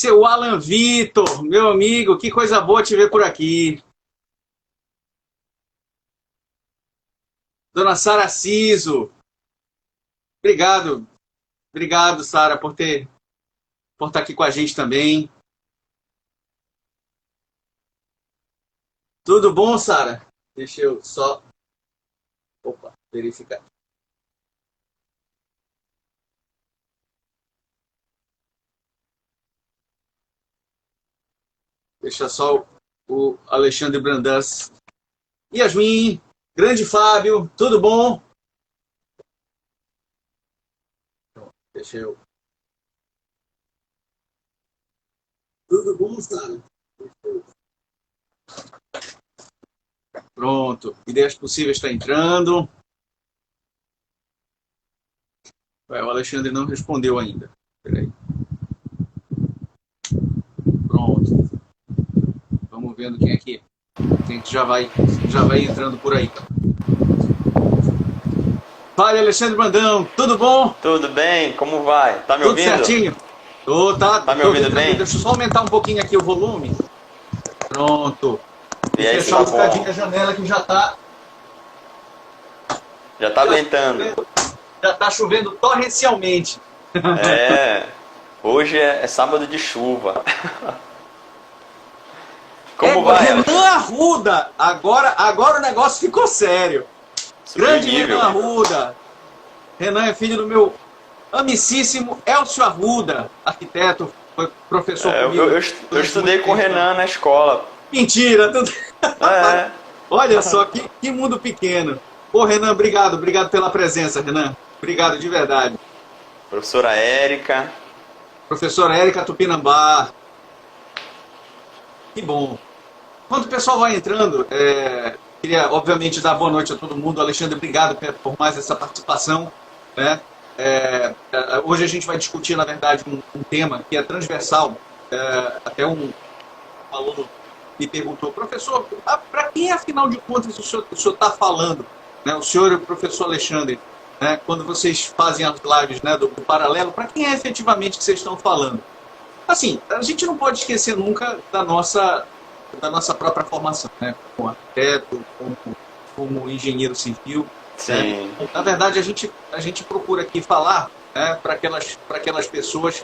Seu Alan Vitor, meu amigo, que coisa boa te ver por aqui. Dona Sara Ciso, obrigado, obrigado, Sara, por estar aqui com a gente também. Tudo bom, Sara? Deixa eu só, verificar. Deixa só o Alexandre Brandãs. Yasmin, grande Fábio, tudo bom? Deixa eu. Tudo bom, Sara? Pronto, Ideias Possíveis está entrando. Ué, o Alexandre não respondeu ainda. Peraí. Pronto. Vamos vendo quem é que já vai entrando por aí. Fala, Alexandre Brandão, tudo bom? Tudo bem? Como vai? Tá me Tudo ouvindo? certinho? Tá me ouvindo bem? Deixa eu só aumentar um pouquinho aqui o volume. Pronto. E aí, fechar tá um bocadinho bom. a janela que já tá Já tá ventando. já tá chovendo torrencialmente. É. Hoje é sábado de chuva. Como vai, Renan Alexandre? Arruda, agora o negócio ficou sério. Subiu o Grande nível. Renan Arruda. Renan é filho do meu amicíssimo Elcio Arruda, arquiteto, foi professor É, comigo. eu estudei com o Renan na escola. Mentira! É. Olha só, que mundo pequeno. Ô, Renan, obrigado pela presença, Renan. Obrigado de verdade. Professora Érica. Professora Érica Tupinambá. Que bom. Enquanto o pessoal vai entrando, queria, obviamente, dar boa noite a todo mundo. Alexandre, obrigado por mais essa participação. Né? Hoje a gente vai discutir, na verdade, um tema que é transversal. Até um aluno me perguntou, professor, para quem, afinal de contas, o senhor está falando? Né? O senhor e o professor Alexandre, né? Quando vocês fazem as lives, né, do paralelo, para quem é efetivamente que vocês estão falando? Assim, a gente não pode esquecer nunca da nossa própria formação, né? Como arquiteto, como engenheiro civil. Sim. Né? Na verdade, a gente procura aqui falar, né, para aquelas pessoas,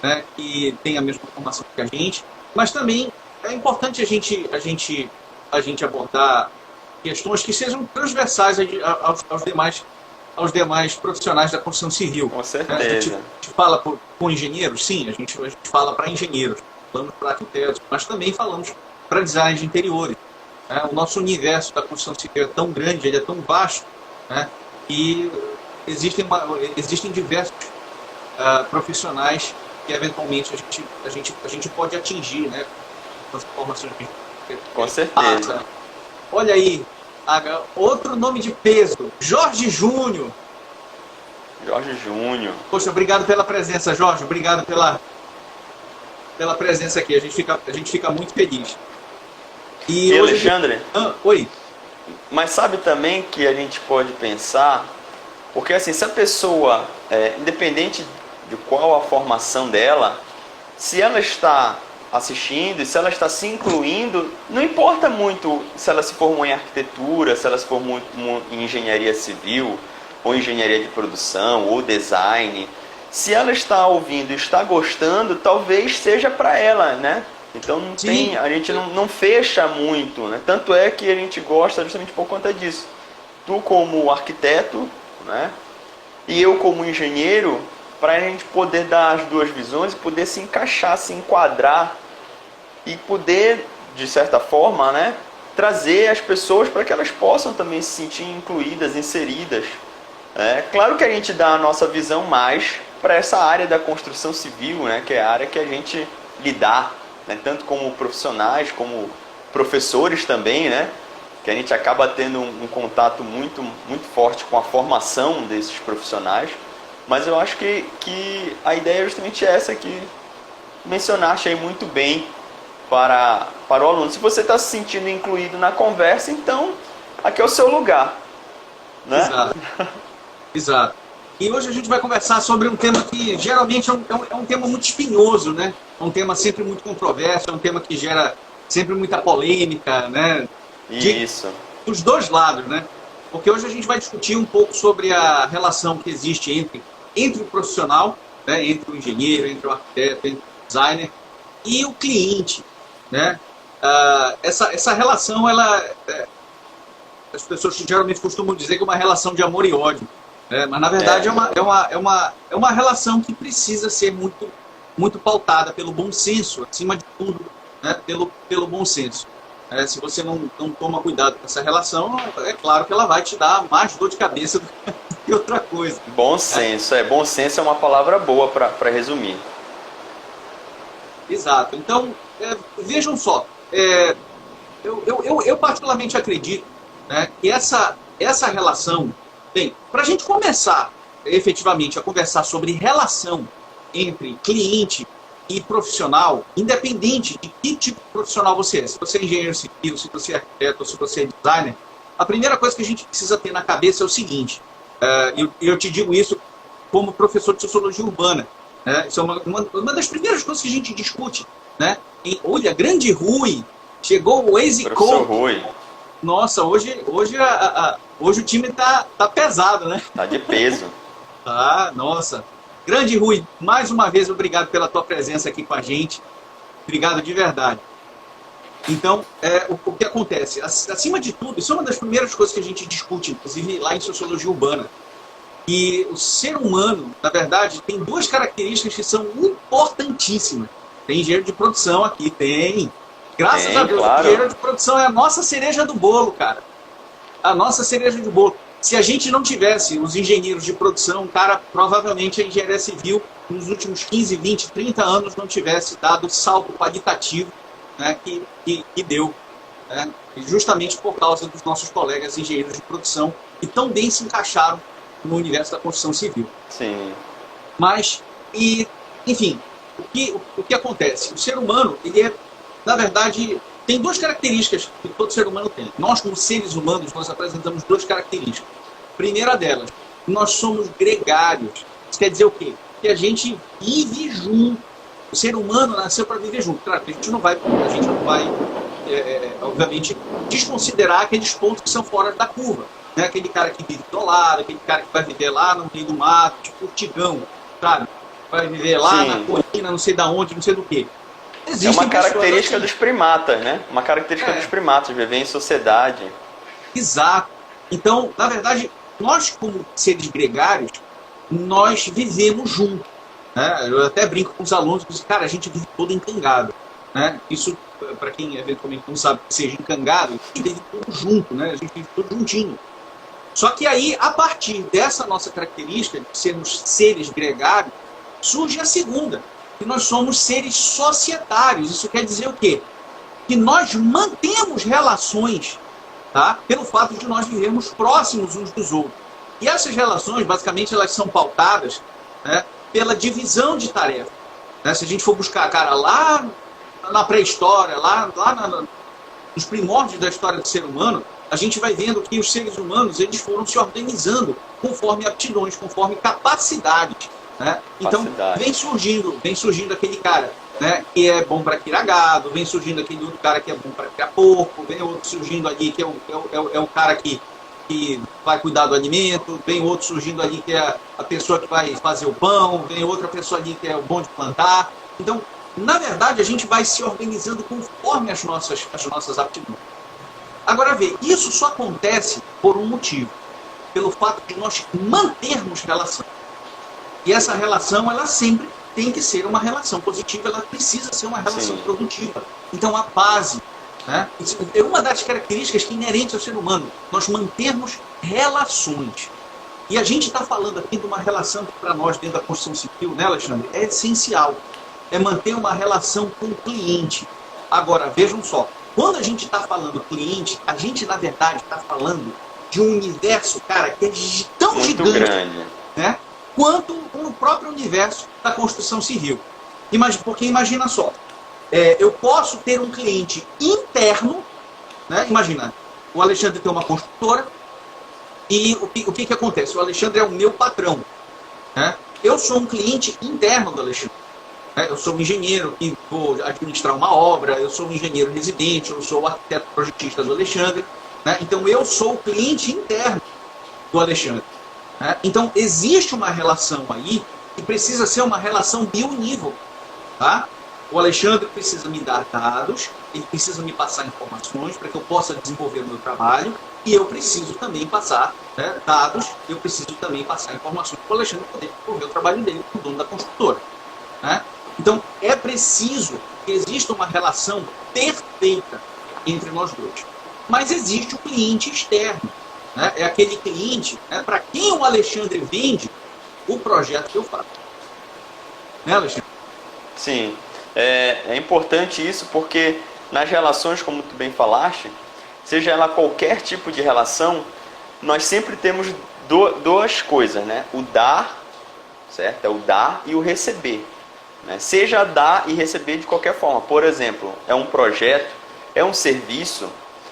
né, que têm a mesma formação que a gente, mas também é importante a gente abordar questões que sejam transversais aos demais profissionais da construção civil. Com A gente certeza. fala com engenheiros, sim, a gente fala para engenheiros, falamos para arquitetos, mas também falamos para designers de interiores. Né? O nosso universo da construção civil é tão grande, ele é tão vasto, né? E existem diversos profissionais que eventualmente a gente pode atingir, né? Com as informações que a gente Com certeza. passa. Olha aí, outro nome de peso, Jorge Júnior. Jorge Júnior. Poxa, obrigado pela presença, Jorge. Obrigado pela presença aqui. A gente fica muito feliz. E hoje Alexandre, oi. mas sabe também que a gente pode pensar, porque assim, se a pessoa, independente de qual a formação dela, se ela está assistindo e se ela está se incluindo, não importa muito se ela se formou em arquitetura, se ela se formou em engenharia civil, ou engenharia de produção, ou design. Se ela está ouvindo e está gostando, talvez seja para ela, né? Então a gente não fecha muito, né? Tanto é que a gente gosta justamente por conta disso. Tu como arquiteto, né? E eu como engenheiro, para a gente poder dar as duas visões, poder se encaixar, se enquadrar e poder, de certa forma, né, trazer as pessoas para que elas possam também se sentir incluídas, inseridas. Claro que a gente dá a nossa visão mais para essa área da construção civil, né, que é a área que a gente lidar, né, tanto como profissionais, como professores também, né, que a gente acaba tendo um contato muito, muito forte com a formação desses profissionais. Mas eu acho que a ideia é justamente essa que mencionaste aí muito bem para o aluno. Se você está se sentindo incluído na conversa, então aqui é o seu lugar, né? Exato. E hoje a gente vai conversar sobre um tema que geralmente é um tema muito espinhoso, né? É um tema sempre muito controverso, é um tema que gera sempre muita polêmica, né? Isso. Dos dois lados, né? Porque hoje a gente vai discutir um pouco sobre a relação que existe entre o profissional, né? Entre o engenheiro, entre o arquiteto, entre o designer e o cliente, né? Essa relação, as pessoas geralmente costumam dizer que é uma relação de amor e ódio, né? Mas na verdade é uma relação que precisa ser muito, muito pautada pelo bom senso, acima de tudo, né? Pelo bom senso. Se você não toma cuidado com essa relação, é claro que ela vai te dar mais dor de cabeça do que outra coisa. Bom senso, bom senso é uma palavra boa para resumir. Exato. Então, vejam só, eu particularmente acredito, né, que essa relação, bem, para a gente começar efetivamente a conversar sobre relação entre cliente e profissional, independente de que tipo de profissional você é, se você é engenheiro civil, se você é arquiteto, se você é designer, a primeira coisa que a gente precisa ter na cabeça é o seguinte, eu te digo isso como professor de sociologia urbana, né? Isso é uma das primeiras coisas que a gente discute, né? Olha, grande Rui, chegou o Waze Professor Rui. Nossa, hoje o time tá pesado, né? Tá de peso. Tá, nossa. Grande Rui, mais uma vez, obrigado pela tua presença aqui com a gente. Obrigado de verdade. Então, o que acontece? Acima de tudo, isso é uma das primeiras coisas que a gente discute, inclusive lá em sociologia urbana. E o ser humano, na verdade, tem duas características que são importantíssimas. Tem engenheiro de produção aqui, tem. Graças a Deus, claro. O engenheiro de produção é a nossa cereja do bolo, cara. A nossa cereja do bolo. Se a gente não tivesse os engenheiros de produção, cara, provavelmente a engenharia civil, nos últimos 15, 20, 30 anos, não tivesse dado o salto qualitativo, né, que deu. Né, justamente por causa dos nossos colegas engenheiros de produção, que tão bem se encaixaram no universo da construção civil. Sim. Mas, enfim, o que acontece? O ser humano, ele na verdade, tem duas características que todo ser humano tem. Nós, como seres humanos, nós apresentamos duas características. Primeira delas, nós somos gregários. Isso quer dizer o quê? Que a gente vive junto. O ser humano nasceu para viver junto. Claro, a gente não vai obviamente, desconsiderar aqueles pontos que são fora da curva. Né? Aquele cara que vive isolado, aquele cara que vai viver lá no meio do mato, tipo o Tigão, sabe? Vai viver lá na colina, não sei da onde, não sei do quê. É uma característica dos primatas, né? Uma característica dos primatas, viver em sociedade. Exato. Então, na verdade, nós como seres gregários, nós vivemos juntos. Né? Eu até brinco com os alunos, cara, a gente vive todo encangado. Né? Isso, para quem eventualmente não sabe que seja encangado, a gente vive tudo junto, né? A gente vive tudo juntinho. Só que aí, a partir dessa nossa característica de sermos seres gregários, surge a segunda, que nós somos seres societários. Isso quer dizer o quê? Que nós mantemos relações, tá? Pelo fato de nós vivermos próximos uns dos outros. E essas relações, basicamente, elas são pautadas, né, pela divisão de tarefas. Né? Se a gente for buscar, cara, lá na pré-história, lá nos primórdios da história do ser humano, a gente vai vendo que os seres humanos eles foram se organizando conforme aptidões, conforme capacidades. Né? Então, vem surgindo aquele cara, né, que é bom para criar gado, vem surgindo aquele outro cara que é bom para criar porco, vem outro surgindo ali que é o cara que vai cuidar do alimento, vem outro surgindo ali que é a pessoa que vai fazer o pão, vem outra pessoa ali que é o bom de plantar. Então, na verdade, a gente vai se organizando conforme as nossas aptidões. Agora, vê, isso só acontece por um motivo, pelo fato de nós mantermos relação. E essa relação, ela sempre tem que ser uma relação positiva, ela precisa ser uma relação produtiva. Então, a base, né, é uma das características que é inerente ao ser humano, nós mantermos relações. E a gente está falando aqui de uma relação que, para nós, dentro da construção civil, né, Alexandre, é essencial. É manter uma relação com o cliente. Agora, vejam só, quando a gente está falando cliente, a gente, na verdade, está falando de um universo, cara, que é tão muito gigante, grande, né, quanto no próprio universo da construção civil. Porque imagina só, eu posso ter um cliente interno, né? Imagina, o Alexandre tem uma construtora e o que acontece? O Alexandre é o meu patrão. né? Eu sou um cliente interno do Alexandre. Né? Eu sou um engenheiro que vou administrar uma obra, eu sou um engenheiro residente, eu sou o arquiteto projetista do Alexandre. Né? Então, eu sou o cliente interno do Alexandre. Né? Então, existe uma relação aí que precisa ser uma relação bionívoca. Tá? O Alexandre precisa me dar dados, ele precisa me passar informações para que eu possa desenvolver o meu trabalho, e eu preciso também passar, né, dados, eu preciso também passar informações para o Alexandre poder desenvolver o trabalho dele com o dono da construtora. Né? Então, é preciso que exista uma relação perfeita entre nós dois. Mas existe o cliente externo. Né? É aquele cliente, né, para quem o Alexandre vende o projeto que eu faço. Né, Alexandre? Sim, é importante isso porque nas relações, como tu bem falaste, seja ela qualquer tipo de relação, nós sempre temos duas coisas, né? O dar, certo? É o dar e o receber. Né? Seja dar e receber de qualquer forma. Por exemplo, é um projeto, é um serviço,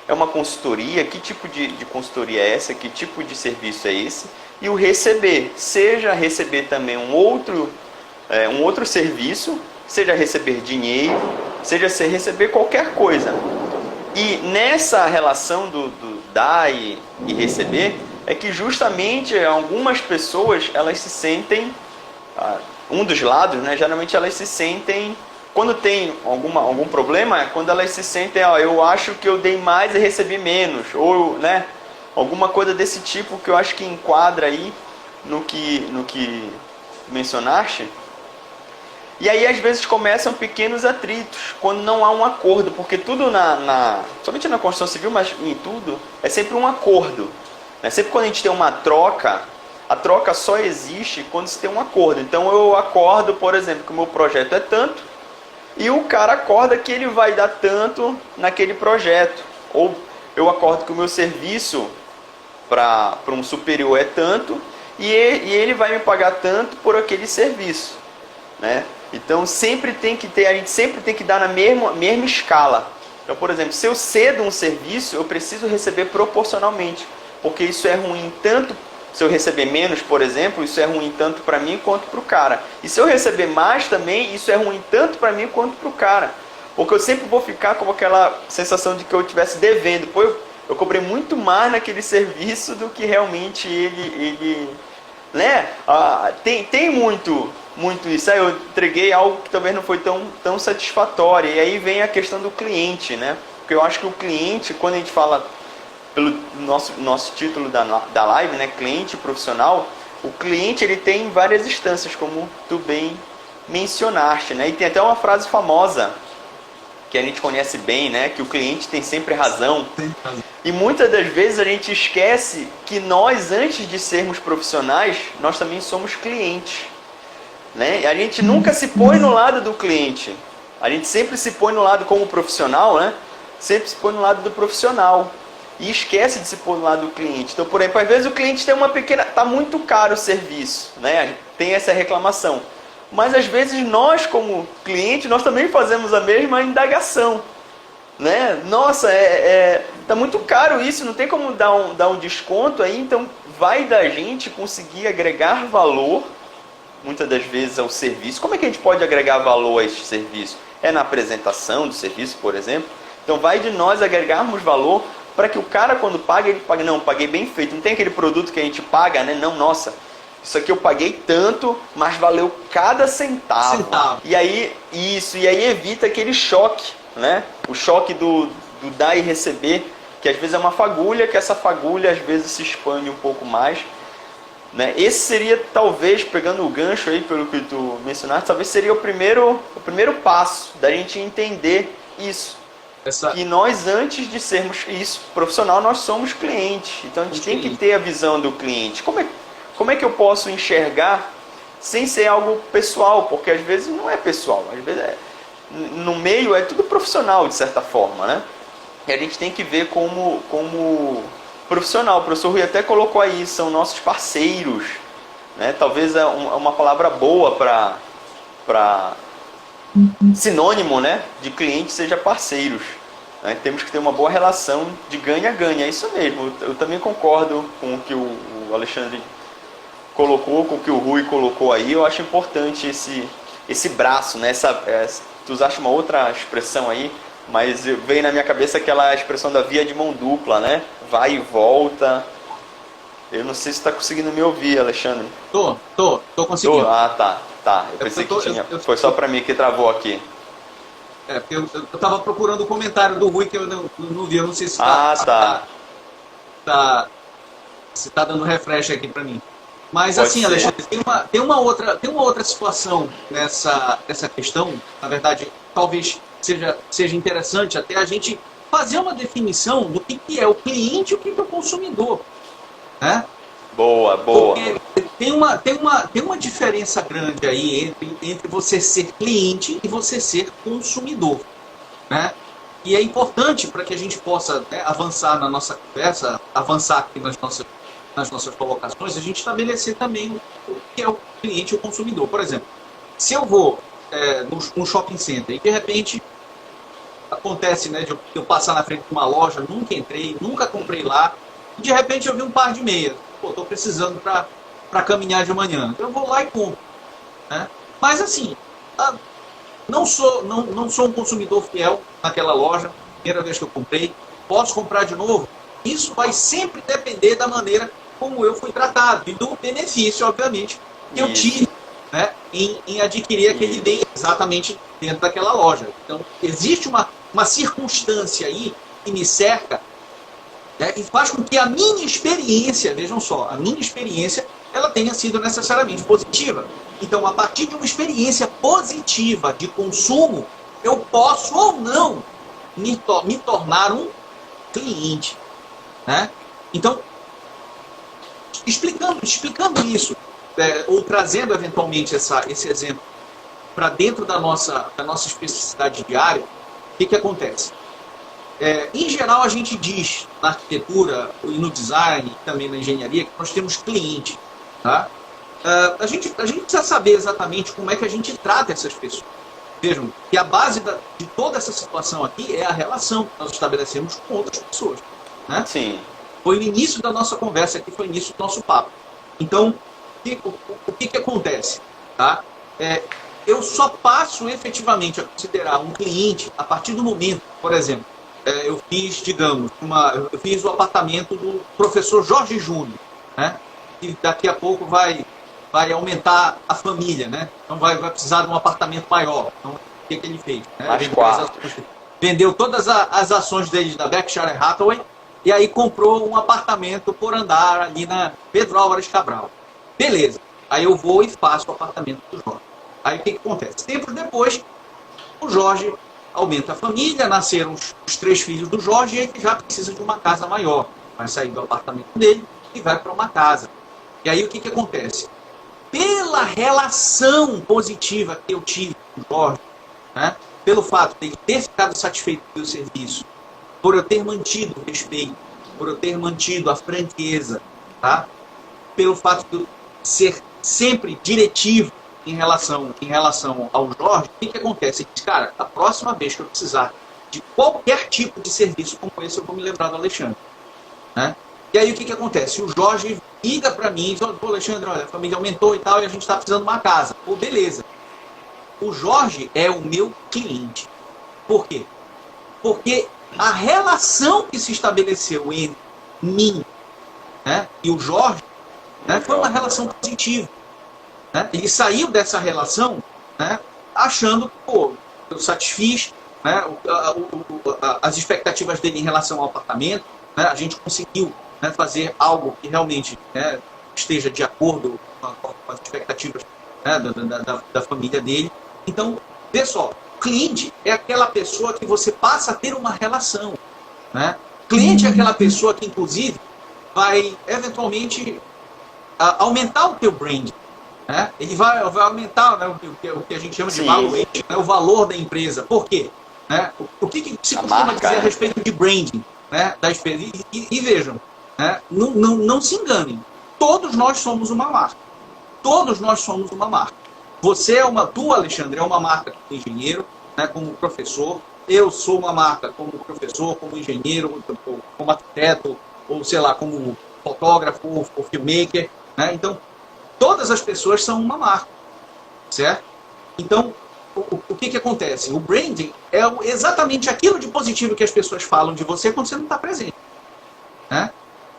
é uma consultoria, que tipo de consultoria é essa, que tipo de serviço é esse? E o receber, seja receber também um outro serviço, seja receber dinheiro, seja receber qualquer coisa. E nessa relação do dar e receber, é que justamente algumas pessoas, elas se sentem, um dos lados, né, geralmente elas se sentem, quando tem algum problema, é quando elas se sentem, eu acho que eu dei mais e recebi menos, ou, né, alguma coisa desse tipo que eu acho que enquadra aí no que mencionaste. E aí às vezes começam pequenos atritos, quando não há um acordo, porque tudo somente na construção civil, mas em tudo, é sempre um acordo. Né? Sempre quando a gente tem uma troca, a troca só existe quando se tem um acordo. Então eu acordo, por exemplo, que o meu projeto é tanto, e o cara acorda que ele vai dar tanto naquele projeto. Ou eu acordo que o meu serviço para um superior é tanto, e ele vai me pagar tanto por aquele serviço. Né? Então a gente sempre tem que dar na mesma escala. Então, por exemplo, se eu cedo um serviço, eu preciso receber proporcionalmente, porque isso é ruim tanto, se eu receber menos, por exemplo, isso é ruim tanto para mim quanto para o cara. E se eu receber mais também, isso é ruim tanto para mim quanto para o cara, porque eu sempre vou ficar com aquela sensação de que eu estivesse devendo. Pô, eu cobrei muito mais naquele serviço do que realmente ele né? Tem muito isso. Aí eu entreguei algo que talvez não foi tão satisfatório. E aí vem a questão do cliente, né? Porque eu acho que o cliente, quando a gente fala pelo nosso título da live, né? Cliente profissional, o cliente ele tem várias instâncias, como tu bem mencionaste, né? E tem até uma frase famosa que a gente conhece bem, né? Que o cliente tem sempre razão. E muitas das vezes a gente esquece que nós, antes de sermos profissionais, nós também somos clientes. Né? A gente nunca se põe no lado do cliente. A gente sempre se põe no lado como profissional, né? Sempre se põe no lado do profissional. E esquece de se pôr no lado do cliente. Então, por exemplo, às vezes o cliente tem uma pequena... Está muito caro o serviço, né? Tem essa reclamação. Mas às vezes nós, como cliente, nós também fazemos a mesma indagação. Né? Nossa, tá muito caro isso, não tem como dar um desconto aí, então vai da gente conseguir agregar valor, muitas das vezes, ao serviço. Como é que a gente pode agregar valor a este serviço? É na apresentação do serviço, por exemplo. Então vai de nós agregarmos valor para que o cara, quando paga, ele pague, não, paguei bem feito. Não tem aquele produto que a gente paga, né? Não, nossa, isso aqui eu paguei tanto, mas valeu cada centavo. E aí evita aquele choque, né? O choque do dar e receber, que às vezes é uma fagulha, que essa fagulha às vezes se expande um pouco mais. Né? Esse seria, talvez, pegando o gancho aí pelo que tu mencionaste, talvez seria o primeiro passo da gente entender isso. Que nós, antes de sermos isso profissional, nós somos clientes. Então a gente tem que ter a visão do cliente. Como é que eu posso enxergar sem ser algo pessoal? Porque às vezes não é pessoal, às vezes no meio é tudo profissional, de certa forma, né? E a gente tem que ver como profissional. O professor Rui até colocou aí, são nossos parceiros, né? Talvez é uma palavra boa para sinônimo, né, de cliente seja parceiros. Né? Temos que ter uma boa relação de ganha-ganha, é isso mesmo. Eu também concordo com o que o Alexandre colocou, com o que o Rui colocou aí, eu acho importante esse braço, né? Tu usaste uma outra expressão aí, mas veio na minha cabeça aquela expressão da via de mão dupla, né? Vai e volta. Eu não sei se está conseguindo me ouvir, Alexandre. Tô conseguindo. Tá. Eu pensei que tinha. Foi só para mim que travou aqui. Porque eu tava procurando o comentário do Rui que eu não vi, eu não sei se se tá dando refresh aqui para mim. Mas Pode assim, ser. Alexandre, tem uma outra situação nessa questão, na verdade, talvez seja interessante até a gente fazer uma definição do que é o cliente e o que é o consumidor, né? Boa. Porque tem uma diferença grande aí entre você ser cliente e você ser consumidor, né? E é importante para que a gente possa, né, avançar na nossa conversa, avançar aqui nas nossas colocações, a gente estabelecer também o que é o cliente e o consumidor. Por exemplo, se eu vou num shopping center e de repente acontece, né, de eu passar na frente de uma loja, nunca entrei, nunca comprei lá, e de repente eu vi um par de meias. Pô, estou precisando para caminhar de manhã. Eu vou lá e compro, né? Mas assim, não sou um consumidor fiel naquela loja, primeira vez que eu comprei, posso comprar de novo? Isso vai sempre depender da maneira como eu fui tratado e do benefício, obviamente, que eu tive, né, em adquirir aquele bem exatamente dentro daquela loja. Então, existe uma circunstância aí que me cerca, né, e faz com que a minha experiência, vejam só, a minha experiência, ela tenha sido necessariamente positiva. Então, a partir de uma experiência positiva de consumo, eu posso ou não me tornar um cliente, né? Então, explicando isso, ou trazendo eventualmente esse exemplo para dentro da nossa especificidade diária, o que acontece? Em geral, a gente diz na arquitetura e no design, e também na engenharia, que nós temos cliente, tá? A gente precisa saber exatamente como é que a gente trata essas pessoas. Vejam, que a base de toda essa situação aqui é a relação que nós estabelecemos com outras pessoas, né? Sim. Foi o início da nossa conversa aqui, foi o início do nosso papo. Então, o que acontece? Tá? Eu só passo efetivamente a considerar um cliente a partir do momento, por exemplo, eu fiz, digamos, eu fiz o apartamento do professor Jorge Júnior, né? Que daqui a pouco vai aumentar a família, né? Então vai precisar de um apartamento maior. Então, o que ele fez? Vendeu todas as ações dele da Berkshire Hathaway e aí comprou um apartamento por andar ali na Pedro Álvares Cabral. Beleza. Aí eu vou e faço o apartamento do Jorge. Aí o que acontece? Tempos depois, o Jorge aumenta a família, nasceram os 3 filhos do Jorge e ele já precisa de uma casa maior. Vai sair do apartamento dele e vai para uma casa. E aí o que acontece? Pela relação positiva que eu tive com o Jorge, né, pelo fato de ele ter ficado satisfeito com o meu serviço, por eu ter mantido o respeito, por eu ter mantido a franqueza, tá? Pelo fato de eu ser sempre diretivo em relação ao Jorge, o que acontece? Ele diz, cara, a próxima vez que eu precisar de qualquer tipo de serviço como esse, eu vou me lembrar do Alexandre, né? E aí o que acontece? O Jorge liga para mim e diz, pô, Alexandre, olha, a família aumentou e tal, e a gente está precisando de uma casa. Pô, beleza. O Jorge é o meu cliente. Por quê? Porque a relação que se estabeleceu entre mim, né, e o Jorge, né, foi uma relação positiva. Né? Ele saiu dessa relação, né, achando que, pô, eu satisfiz, né, as expectativas dele em relação ao apartamento, né, a gente conseguiu, né, fazer algo que realmente, né, esteja de acordo com as expectativas, né, da família dele. Então, vê só, cliente é aquela pessoa que você passa a ter uma relação, né? Cliente é aquela pessoa que, inclusive, vai eventualmente aumentar o teu brand, né? Ele vai aumentar, né, o que a gente chama de valuation, né, o valor da empresa. Por quê? Né? O que se costuma dizer a respeito de branding, né, da empresa? E vejam, né, não se enganem. Todos nós somos uma marca. Todos nós somos uma marca. Tu, Alexandre, é uma marca como engenheiro, né, como professor. Eu sou uma marca como professor, como engenheiro, como arquiteto, ou sei lá, como fotógrafo ou filmmaker. Né? Então, todas as pessoas são uma marca, certo? Então, o que acontece? O branding é exatamente aquilo de positivo que as pessoas falam de você quando você não está presente, né?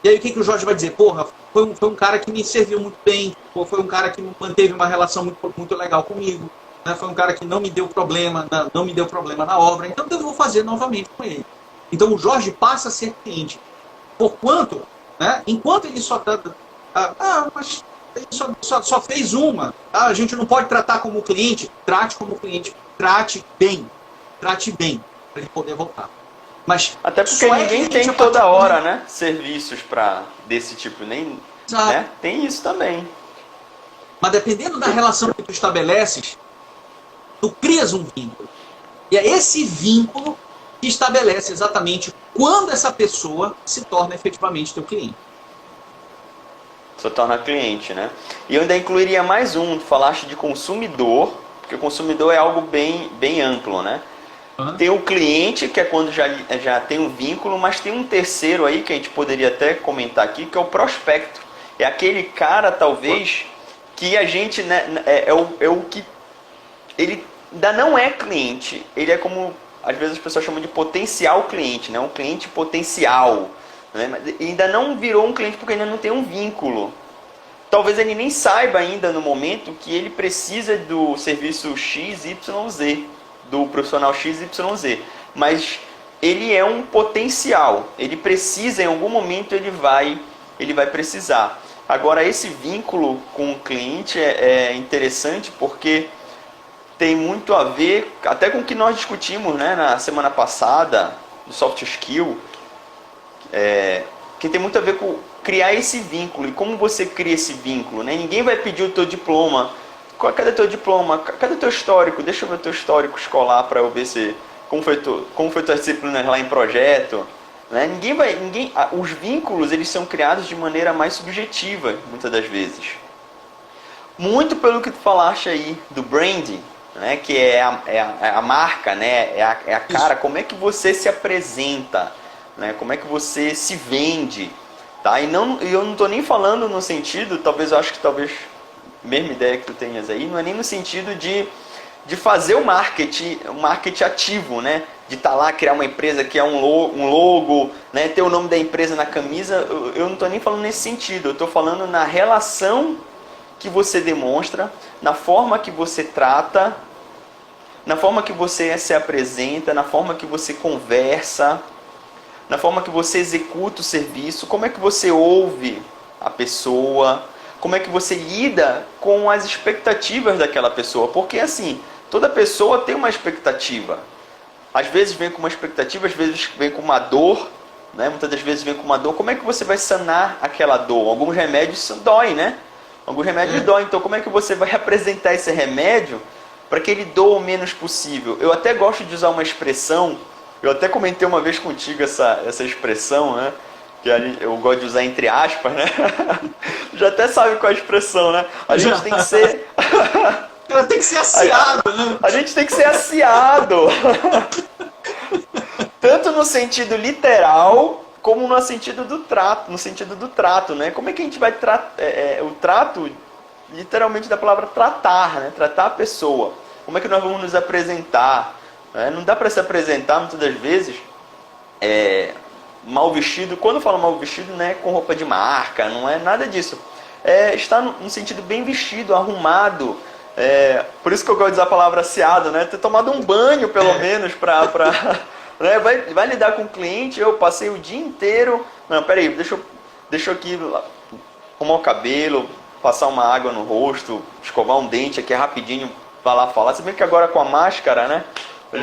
E aí o que o Jorge vai dizer? Porra, foi um cara que me serviu muito bem, ou foi um cara que manteve uma relação muito legal comigo, né? Foi um cara que não me deu problema, não me deu problema na obra, então eu vou fazer novamente com ele. Então o Jorge passa a ser cliente. Porquanto, né, enquanto ele só está... mas ele só fez uma. Tá? A gente não pode tratar como cliente. Trate como cliente. Trate bem, para ele poder voltar. Mas até porque ninguém tem toda hora, né, serviços desse tipo. Nem, né? Tem isso também. Mas dependendo da relação que tu estabeleces, tu crias um vínculo. E é esse vínculo que estabelece exatamente quando essa pessoa se torna efetivamente teu cliente. Se torna cliente, né? E eu ainda incluiria mais um. Tu falaste de consumidor, porque o consumidor é algo bem amplo, né? Uhum. Tem o cliente, que é quando já tem um vínculo, mas tem um terceiro aí que a gente poderia até comentar aqui, que é o prospecto. É aquele cara, talvez, que a gente, né, é o que ele ainda não é cliente. Ele é como, às vezes as pessoas chamam de potencial cliente, né? Um cliente potencial. Né? Mas ainda não virou um cliente porque ainda não tem um vínculo. Talvez ele nem saiba ainda no momento que ele precisa do serviço XYZ, do profissional XYZ. Mas ele é um potencial. Ele precisa, em algum momento ele vai precisar. Agora, esse vínculo com o cliente é interessante porque tem muito a ver, até com o que nós discutimos, né, na semana passada, do soft skill, que tem muito a ver com criar esse vínculo. E como você cria esse vínculo, né? Ninguém vai pedir o teu diploma. Cadê teu diploma? Cadê teu histórico? Deixa eu ver teu histórico escolar para eu ver como foi tua disciplina lá em projeto. Né? Os vínculos, eles são criados de maneira mais subjetiva, muitas das vezes. Muito pelo que tu falaste aí do branding, né? Que é a marca, né? É a cara. Como é que você se apresenta? Né? Como é que você se vende? Tá? E eu não estou nem falando no sentido, eu acho que talvez a mesma ideia que tu tenhas aí, não é nem no sentido de fazer o marketing ativo, né? De estar lá, criar uma empresa que é um logo, né? Ter o nome da empresa na camisa. Eu não estou nem falando nesse sentido, eu estou falando na relação que você demonstra, na forma que você trata, na forma que você se apresenta, na forma que você conversa, na forma que você executa o serviço, como é que você ouve a pessoa, como é que você lida com as expectativas daquela pessoa. Porque assim, toda pessoa tem uma expectativa. Às vezes vem com uma expectativa, às vezes vem com uma dor, né? Muitas das vezes vem com uma dor. Como é que você vai sanar aquela dor? Alguns remédios dói, né? Alguns remédios dói. Então como é que você vai apresentar esse remédio para que ele doa o menos possível? Eu até gosto de usar uma expressão. Eu até comentei uma vez contigo essa expressão, né? Que eu gosto de usar entre aspas, né? Já até sabe qual é a expressão, né? A gente tem que ser... Ela tem que ser aciado, né? A gente tem que ser aciado. Tanto no sentido literal, como no sentido do trato, né? Como é que a gente vai tratar... o trato, literalmente da palavra tratar, né? Tratar a pessoa. Como é que nós vamos nos apresentar? Não dá para se apresentar muitas das vezes mal vestido. Quando eu falo mal vestido, não é com roupa de marca, não é nada disso. Está no sentido bem vestido, arrumado. Por isso que eu gosto de usar a palavra aciado, né? Ter tomado um banho, pelo menos, né? Vai lidar com o cliente. Eu passei o dia inteiro. Não, peraí, deixa eu aqui arrumar o cabelo, passar uma água no rosto, escovar um dente aqui rapidinho, vai lá falar. Se bem que agora com a máscara, né?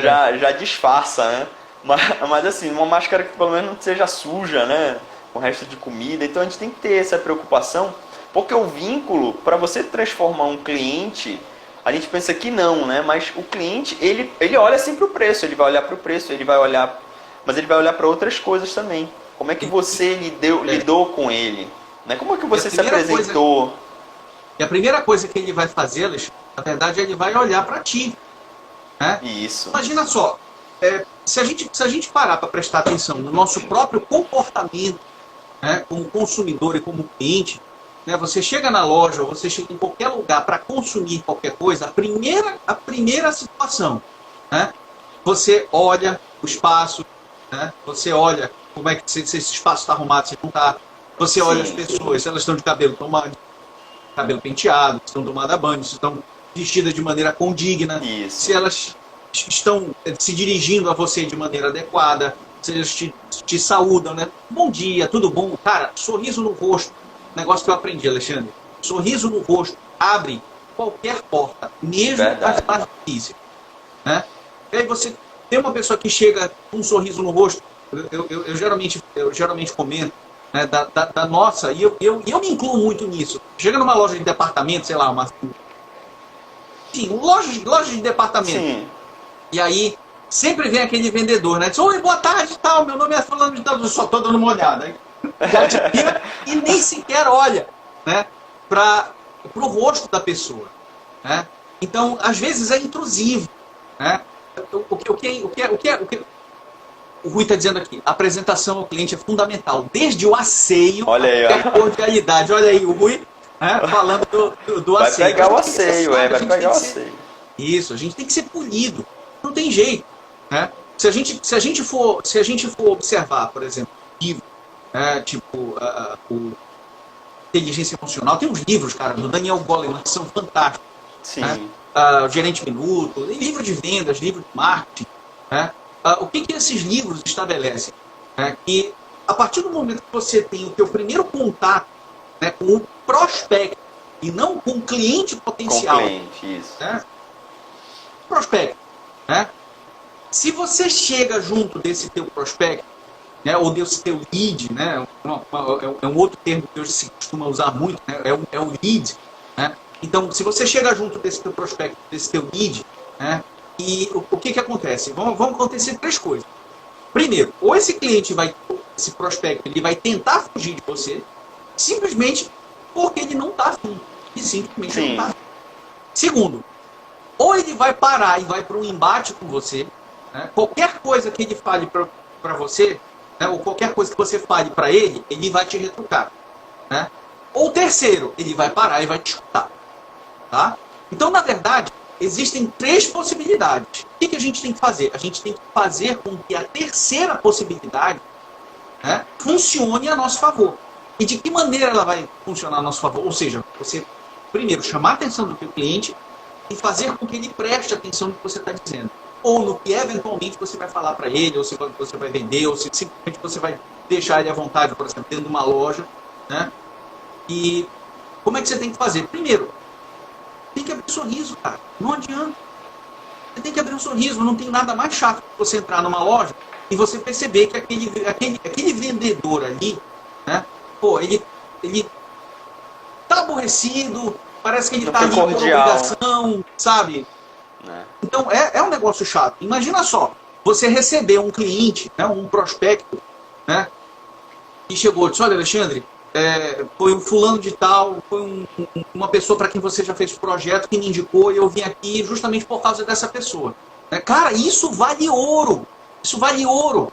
Já disfarça, né? Mas assim, uma máscara que pelo menos não seja suja, né? Com o resto de comida. Então a gente tem que ter essa preocupação, porque o vínculo, para você transformar um cliente, a gente pensa que não, né? Mas o cliente, ele olha sempre o preço, ele vai olhar para o preço, mas ele vai olhar para outras coisas também. Como é que você lidou com ele? Né? Como é que você se apresentou? E a primeira coisa que ele vai fazer, Alexandre, na verdade, ele vai olhar para ti. Né? Isso. Imagina só, se a gente parar para prestar atenção no nosso próprio comportamento, né, como consumidor e como cliente, né, você chega na loja, ou você chega em qualquer lugar para consumir qualquer coisa, a primeira situação, né, você olha o espaço, né, você olha como é que se esse espaço está arrumado, se não está, você olha as Sim. pessoas, se elas estão de cabelo tomado, cabelo penteado, se estão tomadas banho, se estão vestidas de maneira condigna, Isso. se elas estão se dirigindo a você de maneira adequada, se eles te saúdam, né? Bom dia, tudo bom? Cara, sorriso no rosto. Negócio que eu aprendi, Alexandre. Sorriso no rosto abre qualquer porta, mesmo as Verdade. mais difíceis. Né? E aí você tem uma pessoa que chega com um sorriso no rosto, eu geralmente comento, né, da nossa, e eu me incluo muito nisso. Chega numa loja de departamento, sei lá, enfim, loja de departamento. Sim. E aí sempre vem aquele vendedor, né? Diz, oi, boa tarde, tal, meu nome é fulano de tal, eu só tô dando uma olhada. Aí, já te vira e nem sequer olha, né, para o rosto da pessoa. Né? Então, às vezes é intrusivo. Né? O Rui está dizendo aqui, a apresentação ao cliente é fundamental, desde o asseio Olha aí, ó. até a cordialidade. Olha aí, o Rui, né, falando do Vai asseio. pegar o A gente tem que ser asseio, sábio, a vai gente pegar tem o que ser- asseio. Isso, a gente tem que ser polido. Não tem jeito. Né? Se a gente for observar, por exemplo, livro, tipo o Inteligência Emocional, tem uns livros, cara, do Daniel Goleman, que são fantásticos. Sim. Né? O Gerente Minuto, livro de vendas, livro de marketing. Né? O que esses livros estabelecem? Que a partir do momento que você tem o teu primeiro contato, né, com o prospecto e não com o cliente Com potencial, cliente, isso. né? Prospecto, né? Se você chega junto desse teu prospecto, né, ou desse teu lead, né, é um outro termo que hoje se costuma usar muito, né, é o lead. Né? Então, se você chega junto desse teu prospecto, desse teu lead, né, e o que acontece? Vão acontecer três coisas. Primeiro, ou esse prospecto, ele vai tentar fugir de você, simplesmente porque ele não está afim. E simplesmente não Sim. está afim. Segundo, ou ele vai parar e vai para um embate com você, né? Qualquer coisa que ele fale para você, né? Ou qualquer coisa que você fale para ele vai te retrucar. Né? Ou terceiro, ele vai parar e vai te escutar. Tá? Então, na verdade, existem três possibilidades. O que a gente tem que fazer? A gente tem que fazer com que a terceira possibilidade, né, funcione a nosso favor. E de que maneira ela vai funcionar a nosso favor? Ou seja, você, primeiro, chamar a atenção do teu cliente e fazer com que ele preste atenção no que você está dizendo. Ou no que eventualmente você vai falar para ele, ou se você vai vender, ou se simplesmente você vai deixar ele à vontade, por exemplo, dentro de uma loja. Né? E como é que você tem que fazer? Primeiro, tem que abrir um sorriso, cara. Não adianta. Você tem que abrir um sorriso. Não tem nada mais chato que você entrar numa loja e você perceber que aquele vendedor ali, né? Pô, ele tá aborrecido, parece que ele Não tá foi ali por cordial. obrigação, sabe? Né? Então, é um negócio chato. Imagina só, você receber um cliente, né, um prospecto, né, que chegou e disse, olha, Alexandre, foi um fulano de tal, foi uma pessoa para quem você já fez o projeto, que me indicou, e eu vim aqui justamente por causa dessa pessoa. Cara, isso vale ouro. Isso vale ouro.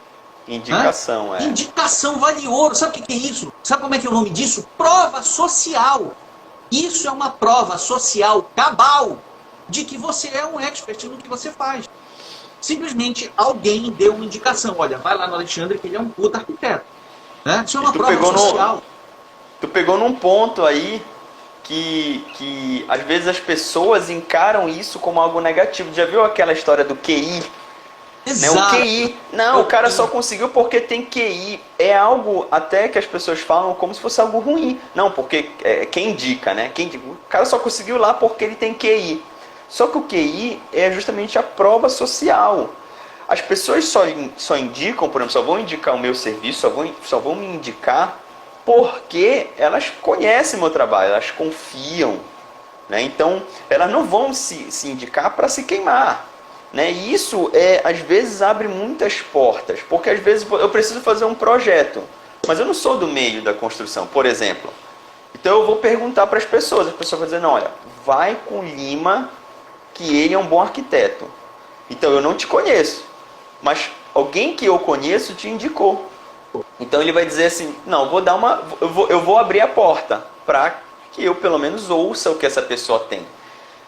Indicação, né? Indicação vale ouro. Sabe o que é isso? Sabe como é que é o nome disso? Prova social. Isso é uma prova social cabal de que você é um expert no que você faz. Simplesmente alguém deu uma indicação. Olha, vai lá no Alexandre que ele é um puta arquiteto. Né? Isso é uma prova social. Tu pegou num ponto aí que às vezes as pessoas encaram isso como algo negativo. Já viu aquela história do QI? Né? O QI. Não, o cara só conseguiu porque tem QI. É algo até que as pessoas falam como se fosse algo ruim. Não, porque quem indica, né? O cara só conseguiu lá porque ele tem QI. Só que o QI é justamente a prova social. As pessoas só indicam, por exemplo, só vão indicar o meu serviço, só vão me indicar porque elas conhecem meu trabalho, elas confiam. Né? Então, elas não vão se indicar para se queimar. Né? E isso, às vezes, abre muitas portas. Porque, às vezes, eu preciso fazer um projeto, mas eu não sou do meio da construção, por exemplo. Então, eu vou perguntar para as pessoas vão dizer, não, olha, vai com Lima, que ele é um bom arquiteto. Então, eu não te conheço, mas alguém que eu conheço te indicou. Então ele vai dizer assim, não, eu vou abrir a porta para que eu pelo menos ouça o que essa pessoa tem.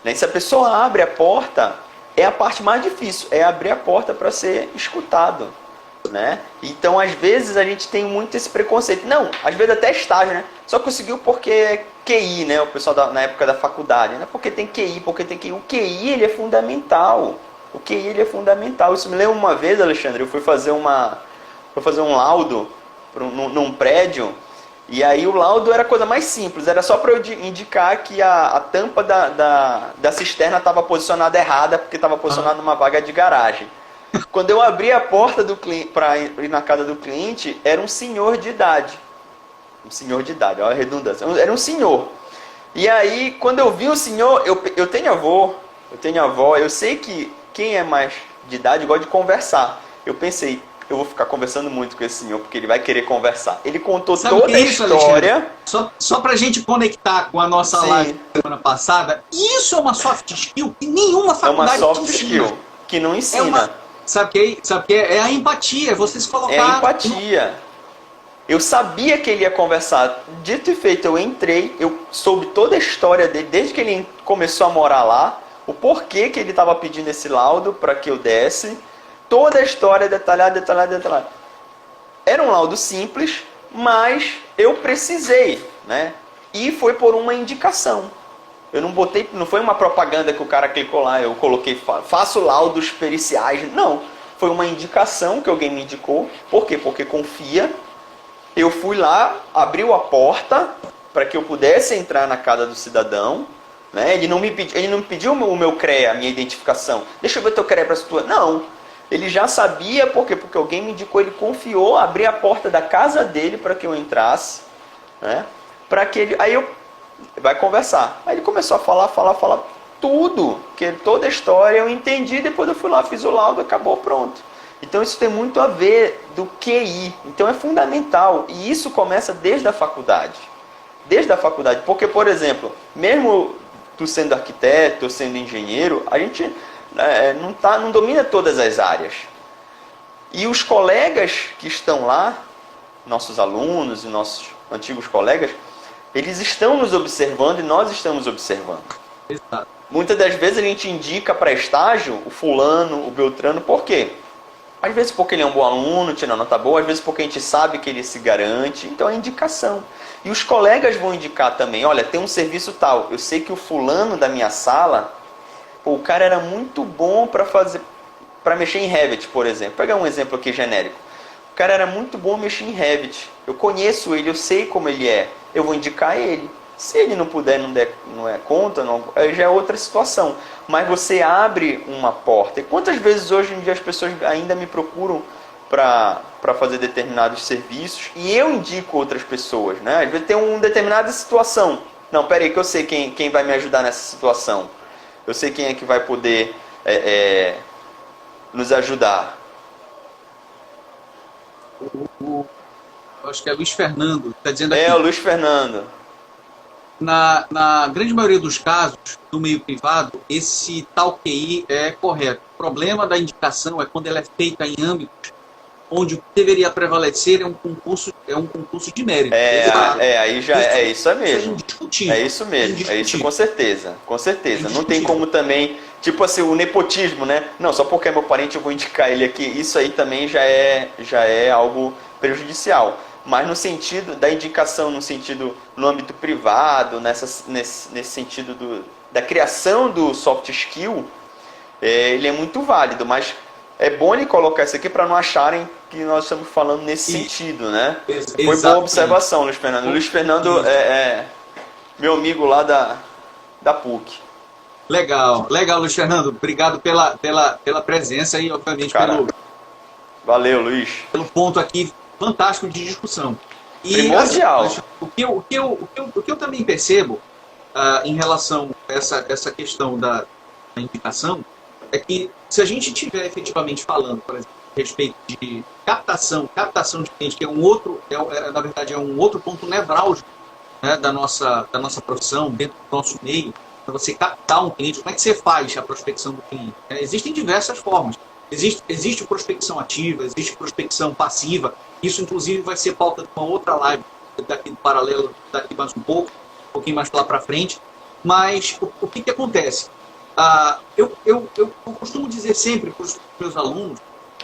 Né? Se a pessoa abre a porta, é a parte mais difícil, é abrir a porta para ser escutado. Né? Então, às vezes, a gente tem muito esse preconceito. Não, às vezes até estágio, né? Só conseguiu porque é QI, né? O pessoal na época da faculdade, né? Porque tem QI, porque tem QI. O QI, ele é fundamental. O QI, ele é fundamental. Isso me lembra uma vez, Alexandre, eu fui fazer um laudo num prédio, e aí o laudo era a coisa mais simples, era só para eu indicar que a tampa da cisterna estava posicionada errada, porque estava posicionada numa vaga de garagem. Quando eu abri a porta para ir na casa do cliente, era um senhor de idade. Um senhor de idade, olha a redundância. Era um senhor. E aí, quando eu vi o senhor, eu tenho avó, eu sei que quem é mais de idade gosta de conversar. Eu pensei, eu vou ficar conversando muito com esse senhor, porque ele vai querer conversar. Ele contou toda a história. Só pra gente conectar com a nossa live da semana passada, isso é uma soft skill que nenhuma faculdade ensina. É uma soft skill que não ensina. Sabe o que é? É a empatia, você se colocar... É a empatia. Eu sabia que ele ia conversar. Dito e feito, eu entrei, eu soube toda a história dele, desde que ele começou a morar lá, o porquê que ele estava pedindo esse laudo para que eu desse, toda a história detalhada. Era um laudo simples, mas eu precisei, né? E foi por uma indicação. Eu não foi uma propaganda que o cara clicou lá, eu coloquei, faço laudos periciais. Não, foi uma indicação que alguém me indicou. Por quê? Porque confia. Eu fui lá, abriu a porta para que eu pudesse entrar na casa do cidadão. Né? Ele não me pediu o meu CREA, a minha identificação. Deixa eu ver teu CREA para a tua. Não, ele já sabia, por quê? Porque alguém me indicou, ele confiou, abri a porta da casa dele para que eu entrasse. Né? Para que ele... Aí eu... vai conversar. Aí ele começou a falar tudo, toda a história eu entendi, depois eu fui lá, fiz o laudo, acabou, pronto. Então isso tem muito a ver do QI. Então é fundamental. E isso começa desde a faculdade. Desde a faculdade. Porque, por exemplo, mesmo tu sendo arquiteto, sendo engenheiro, a gente não domina todas as áreas. E os colegas que estão lá, nossos alunos e nossos antigos colegas, eles estão nos observando e nós estamos observando. Exato. Muitas das vezes a gente indica para estágio o fulano, o beltrano, por quê? Às vezes porque ele é um bom aluno, tira nota boa, às vezes porque a gente sabe que ele se garante, então é indicação. E os colegas vão indicar também, olha, tem um serviço tal, eu sei que o fulano da minha sala, o cara era muito bom para mexer em Revit, por exemplo. Vou pegar um exemplo aqui genérico. O cara era muito bom mexer em Revit. Eu conheço ele, eu sei como ele é. Eu vou indicar ele. Se ele não puder, não é conta, aí já é outra situação. Mas você abre uma porta. E quantas vezes hoje em dia as pessoas ainda me procuram para fazer determinados serviços e eu indico outras pessoas, né? Às vezes tem uma determinada situação. Não, peraí que eu sei quem vai me ajudar nessa situação. Eu sei quem é que vai poder nos ajudar. Acho que é Luiz Fernando, está dizendo aqui. É, o Luiz Fernando. Na grande maioria dos casos, no meio privado, esse tal QI é correto. O problema da indicação é quando ela é feita em âmbitos onde o que deveria prevalecer é um concurso de mérito. Aí já é isso mesmo. Indiscutível. É isso mesmo, é isso com certeza. Com certeza. Não tem como também, tipo assim, o nepotismo, né? Não, só porque é meu parente eu vou indicar ele aqui. Isso aí também já é algo prejudicial. Mas no sentido da indicação, no âmbito privado, nesse sentido da criação do soft skill, ele é muito válido, mas é bom ele colocar isso aqui para não acharem que nós estamos falando nesse sentido, né? Foi boa observação, Luiz Fernando. Luiz Fernando é meu amigo lá da PUC. Legal, Luiz Fernando. Obrigado pela presença e, obviamente, Valeu, Luiz. Pelo ponto aqui fantástico de discussão. E primordial. O que eu também percebo em relação a essa questão da indicação é que se a gente estiver efetivamente falando, por exemplo, a respeito de captação de cliente, que na verdade é um outro ponto nevrálgico, né, da nossa profissão, dentro do nosso meio, para você captar um cliente, como é que você faz a prospecção do cliente? Existem diversas formas. Existe prospecção ativa, existe prospecção passiva. Isso, inclusive, vai ser pauta de uma outra live daqui do paralelo, daqui mais um pouco. pouquinho mais lá para frente. Mas o que acontece? Eu costumo dizer sempre para os meus alunos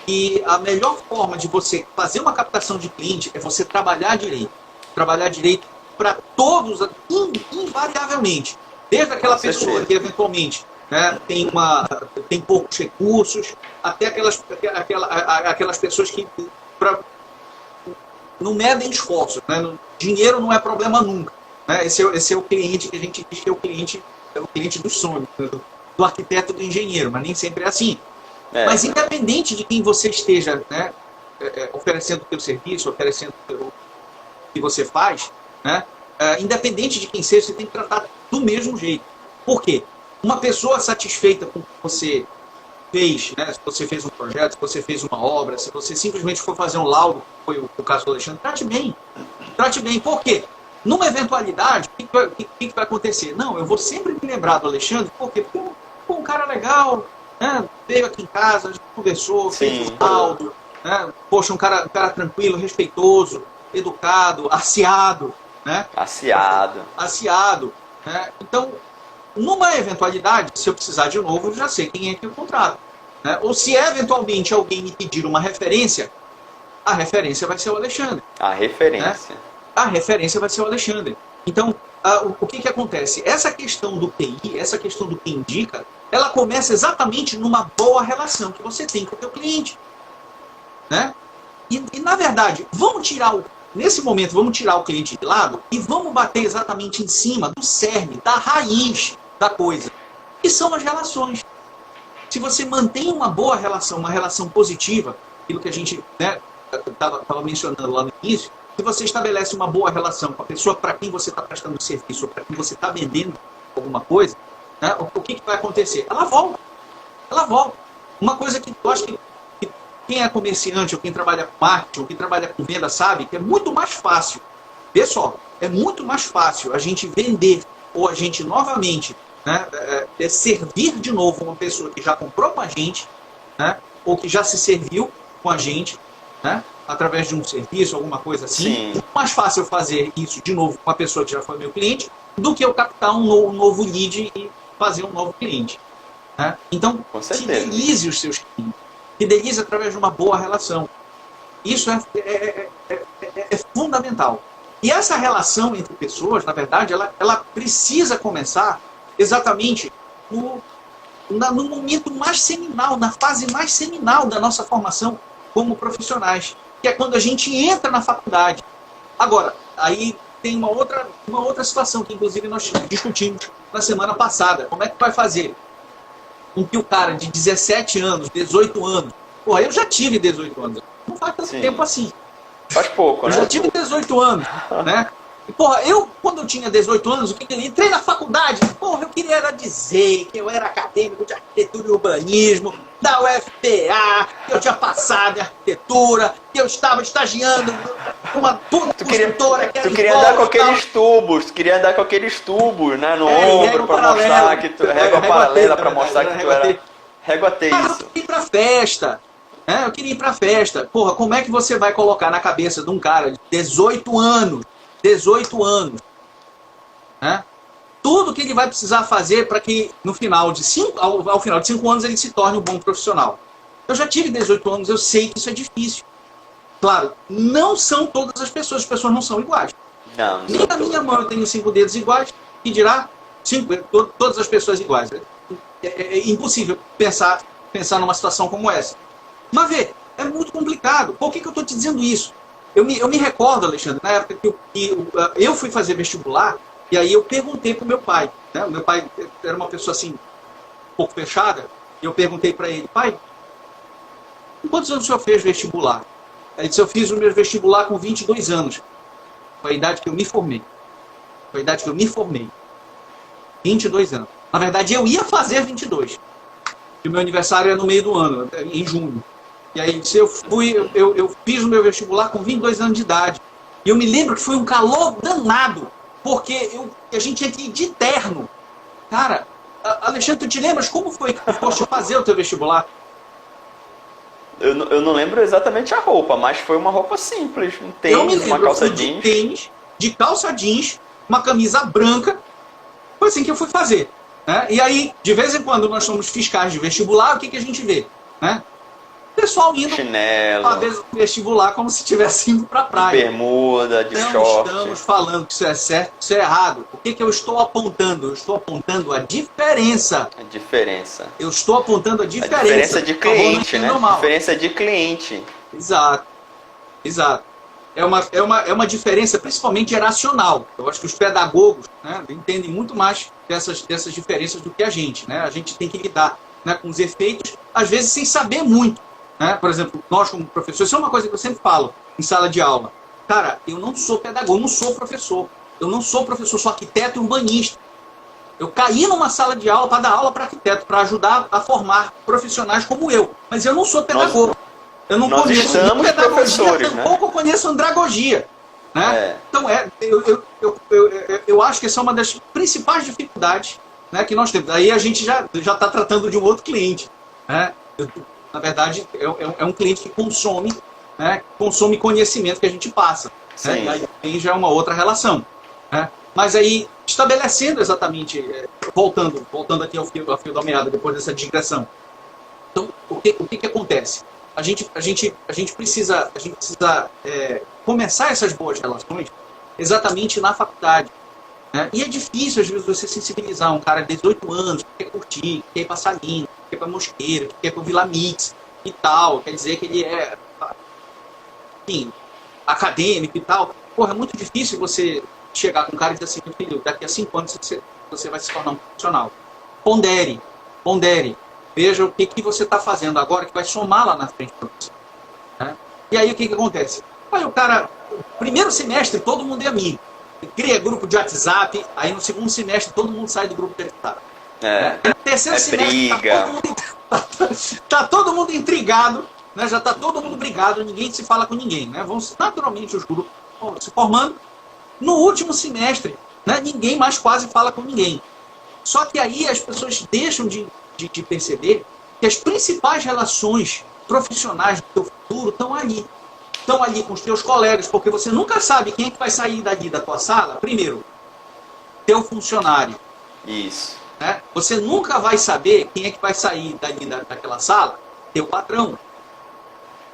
que a melhor forma de você fazer uma captação de cliente é você trabalhar direito. Trabalhar direito para todos, invariavelmente. Desde aquela pessoa que eventualmente, né, tem poucos recursos, até aquelas pessoas que não medem esforços. Né? Dinheiro não é problema nunca. Né? Esse é o cliente que a gente diz que é o cliente dos sonhos, do arquiteto, do engenheiro, mas nem sempre é assim. Mas independente de quem você esteja, né, oferecendo o seu serviço, oferecendo o que você faz, né, independente de quem seja, você tem que tratar do mesmo jeito. Por quê? Uma pessoa satisfeita com o que você fez, né, se você fez um projeto, se você fez uma obra, se você simplesmente for fazer um laudo, foi o caso do Alexandre, trate bem. Trate bem. Por quê? Numa eventualidade, o que vai acontecer? Não, eu vou sempre me lembrar do Alexandre, por quê? Porque um cara legal, né, veio aqui em casa, a gente conversou, fez um laudo, né, poxa, um cara tranquilo, respeitoso, educado, aciado. Né? Aciado. Né? Então, numa eventualidade, se eu precisar de novo, eu já sei quem é que eu contrato. Né? Ou se eventualmente alguém me pedir uma referência, a referência vai ser o Alexandre. A referência. Né? A referência vai ser o Alexandre. Então, o que acontece? Essa questão do PI, essa questão do que indica, ela começa exatamente numa boa relação que você tem com o teu cliente. Né? E na verdade, nesse momento, vamos tirar o cliente de lado e vamos bater exatamente em cima do cerne, da raiz da coisa, que são as relações. Se você mantém uma boa relação, uma relação positiva, aquilo que a gente estava mencionando lá no início, se você estabelece uma boa relação com a pessoa para quem você está prestando serviço, ou para quem você está vendendo alguma coisa, né, o que vai acontecer? Ela volta. Uma coisa que eu acho que quem é comerciante, ou quem trabalha com marketing, ou quem trabalha com venda, sabe que é muito mais fácil. Pessoal, é muito mais fácil a gente vender, ou a gente novamente, né, servir de novo uma pessoa que já comprou com a gente, né, ou que já se serviu com a gente, né, através de um serviço, alguma coisa assim. Sim. É muito mais fácil eu fazer isso de novo com uma pessoa que já foi meu cliente, do que eu captar um novo lead e fazer um novo cliente. Né? Então, fidelize os seus clientes. Fidelize através de uma boa relação. Isso é fundamental. E essa relação entre pessoas, na verdade, ela precisa começar exatamente no momento mais seminal, na fase mais seminal da nossa formação como profissionais, que é quando a gente entra na faculdade. Agora, aí tem uma outra situação que, inclusive, nós discutimos na semana passada. Como é que vai fazer com que o cara de 17 anos, 18 anos... Porra, eu já tive 18 anos. Não faz tanto tempo assim. Faz pouco, né? Eu já tive 18 anos, né? E, porra, quando eu tinha 18 anos, entrei na faculdade, porra, eu queria era dizer que eu era acadêmico de arquitetura e urbanismo, da UFPA, que eu tinha passado em arquitetura, que eu estava estagiando com uma puta construtora que era Tu queria andar com aqueles tubos, né, no ombro, pra mostrar que tu... Régua paralela, pra mostrar que tu era... Régua T, isso. Eu queria ir pra festa. Eu queria ir pra festa. Porra, como é que você vai colocar na cabeça de um cara de 18 anos, né? Tudo que ele vai precisar fazer para que no final de ao final de 5 anos ele se torne um bom profissional. Eu já tive 18 anos, eu sei que isso é difícil. Claro, não são todas as pessoas não são iguais. Não, nem na minha mão eu tenho 5 dedos iguais, que dirá todas as pessoas iguais. É impossível pensar numa situação como essa. Mas vê, é muito complicado. Por que eu estou te dizendo isso? Eu me recordo, Alexandre, na época que eu fui fazer vestibular, e aí eu perguntei para o meu pai. Né? O meu pai era uma pessoa assim, um pouco fechada, e eu perguntei para ele, pai, com quantos anos o senhor fez vestibular? Ele disse, eu fiz o meu vestibular com 22 anos. Foi a idade que eu me formei. 22 anos. Na verdade, eu ia fazer 22. E o meu aniversário é no meio do ano, em junho. E aí, eu fiz o meu vestibular com 22 anos de idade. E eu me lembro que foi um calor danado, porque a gente tinha que ir de terno. Cara, Alexandre, tu te lembras como foi que tu foste fazer o teu vestibular? Eu não lembro exatamente a roupa, mas foi uma roupa simples. Um tênis, uma calça jeans. De calça jeans, uma camisa branca. Foi assim que eu fui fazer. Né? E aí, de vez em quando, nós somos fiscais de vestibular, o que a gente vê? Né? O pessoal indo chinelo, vestibular como se estivesse indo para a praia. de bermuda, de Não short. estamos falando que isso é certo, que isso é errado. O que eu estou apontando? Eu estou apontando a diferença. A diferença. Eu estou apontando a diferença. A diferença de cliente, né? Mal. Diferença de cliente. Exato. Exato. É uma diferença principalmente geracional. Eu acho que os pedagogos, né, entendem muito mais dessas diferenças do que a gente. Né? A gente tem que lidar, né, com os efeitos, às vezes sem saber muito. Né? Por exemplo, nós como professores, isso é uma coisa que eu sempre falo em sala de aula. Cara, eu não sou pedagogo, eu não sou professor. Eu não sou professor, sou arquiteto e urbanista. Eu caí numa sala de aula para dar aula para arquiteto, para ajudar a formar profissionais como eu. Mas eu não sou pedagogo. Eu não conheço pedagogia, professores, tampouco né? conheço andragogia. Né? Então, eu acho que essa é uma das principais dificuldades, né, que nós temos. Aí a gente já está tratando de um outro cliente. Né? Na verdade, é um cliente que consome, né, consome conhecimento que a gente passa. Né? E aí já é uma outra relação. Né? Mas aí, estabelecendo exatamente, voltando aqui ao fio da meada, depois dessa digressão. Então, o que acontece? A gente precisa começar essas boas relações exatamente na faculdade. Né? E é difícil, às vezes, você sensibilizar um cara de 18 anos que quer curtir, que quer ir para Salinho, que quer ir para Mosqueira, que quer ir para Vila Mix e tal. Quer dizer que ele é, enfim, acadêmico e tal. Porra, é muito difícil você chegar com um cara e dizer assim, meu filho, daqui a 5 anos você vai se tornar um profissional. Pondere. Veja o que você está fazendo agora que vai somar lá na frente para você. Né? E aí o que acontece? Aí o cara, primeiro semestre, todo mundo é amigo. Cria grupo de WhatsApp, aí no segundo semestre todo mundo sai do grupo de WhatsApp. No terceiro semestre tá todo mundo intrigado, né? Já está todo mundo brigado, ninguém se fala com ninguém. Né? Naturalmente os grupos vão se formando. No último semestre, né, ninguém mais quase fala com ninguém. Só que aí as pessoas deixam de perceber que as principais relações profissionais do teu futuro estão ali. Estão ali com os teus colegas, porque você nunca sabe quem é que vai sair dali da tua sala. Primeiro, teu funcionário. Isso. Né? Você nunca vai saber quem é que vai sair dali daquela sala, teu patrão.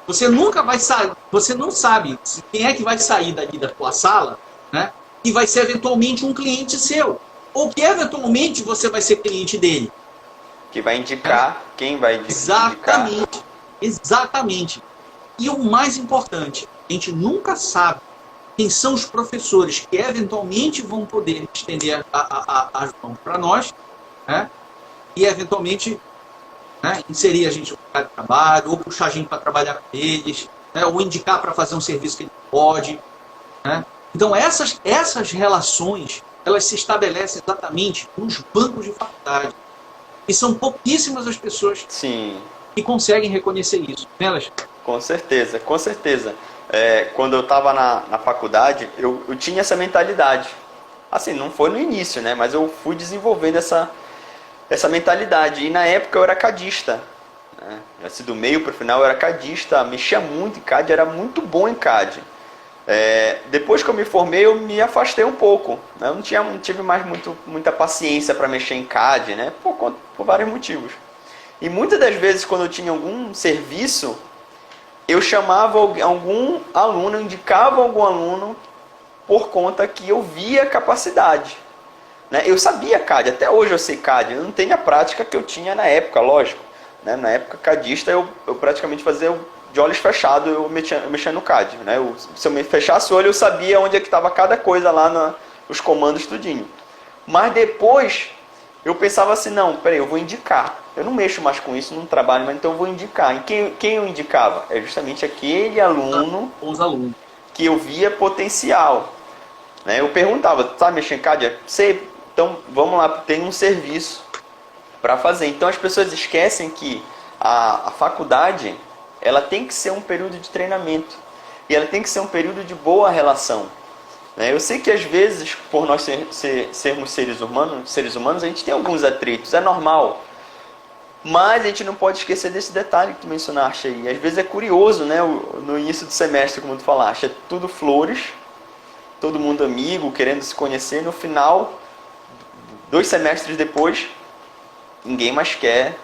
Você nunca vai saber, você não sabe quem é que vai sair dali da tua sala, né? E vai ser eventualmente um cliente seu. Ou que eventualmente você vai ser cliente dele. Que vai indicar quem vai indicar. Exatamente. E o mais importante, a gente nunca sabe quem são os professores que eventualmente vão poder estender as mãos para nós, né? E eventualmente, né, inserir a gente no mercado de trabalho, ou puxar a gente para trabalhar com eles, né, ou indicar para fazer um serviço que ele pode. Né? Então essas relações, elas se estabelecem exatamente nos bancos de faculdade. E são pouquíssimas as pessoas que conseguem reconhecer isso. Né, Alexandre? Com certeza, com certeza. Quando eu estava na faculdade, eu tinha essa mentalidade. Assim, não foi no início, né? Mas eu fui desenvolvendo essa mentalidade. E na época eu era cadista. Né? Assim, do meio para o final eu era cadista, mexia muito em CAD, era muito bom em CAD. Depois que eu me formei, eu me afastei um pouco. Né? Eu não tive mais muita paciência para mexer em CAD, né? Por vários motivos. E muitas das vezes, quando eu tinha algum serviço, eu chamava algum aluno, indicava algum aluno por conta que eu via capacidade. Né? Eu sabia CAD, até hoje eu sei CAD, eu não tenho a prática que eu tinha na época, lógico. Né? Na época cadista, eu praticamente fazia de olhos fechados, eu mexia no CAD. Né? Se eu me fechasse o olho, eu sabia onde é que estava cada coisa lá nos comandos tudinho. Mas depois, eu pensava assim, não, peraí, eu vou indicar. Eu não mexo mais com isso, não trabalho, mas então eu vou indicar. E quem eu indicava? É justamente aquele aluno que eu via potencial. Né? Eu perguntava, sabe mexer em CAD? Sei, então vamos lá, tem um serviço para fazer. Então as pessoas esquecem que a faculdade, ela tem que ser um período de treinamento. E ela tem que ser um período de boa relação. Eu sei que às vezes, por nós sermos seres humanos, a gente tem alguns atritos, é normal. Mas a gente não pode esquecer desse detalhe que tu mencionaste aí. Às vezes é curioso, né? No início do semestre, como tu falaste, é tudo flores, todo mundo amigo, querendo se conhecer. No final, 2 semestres depois, ninguém mais quer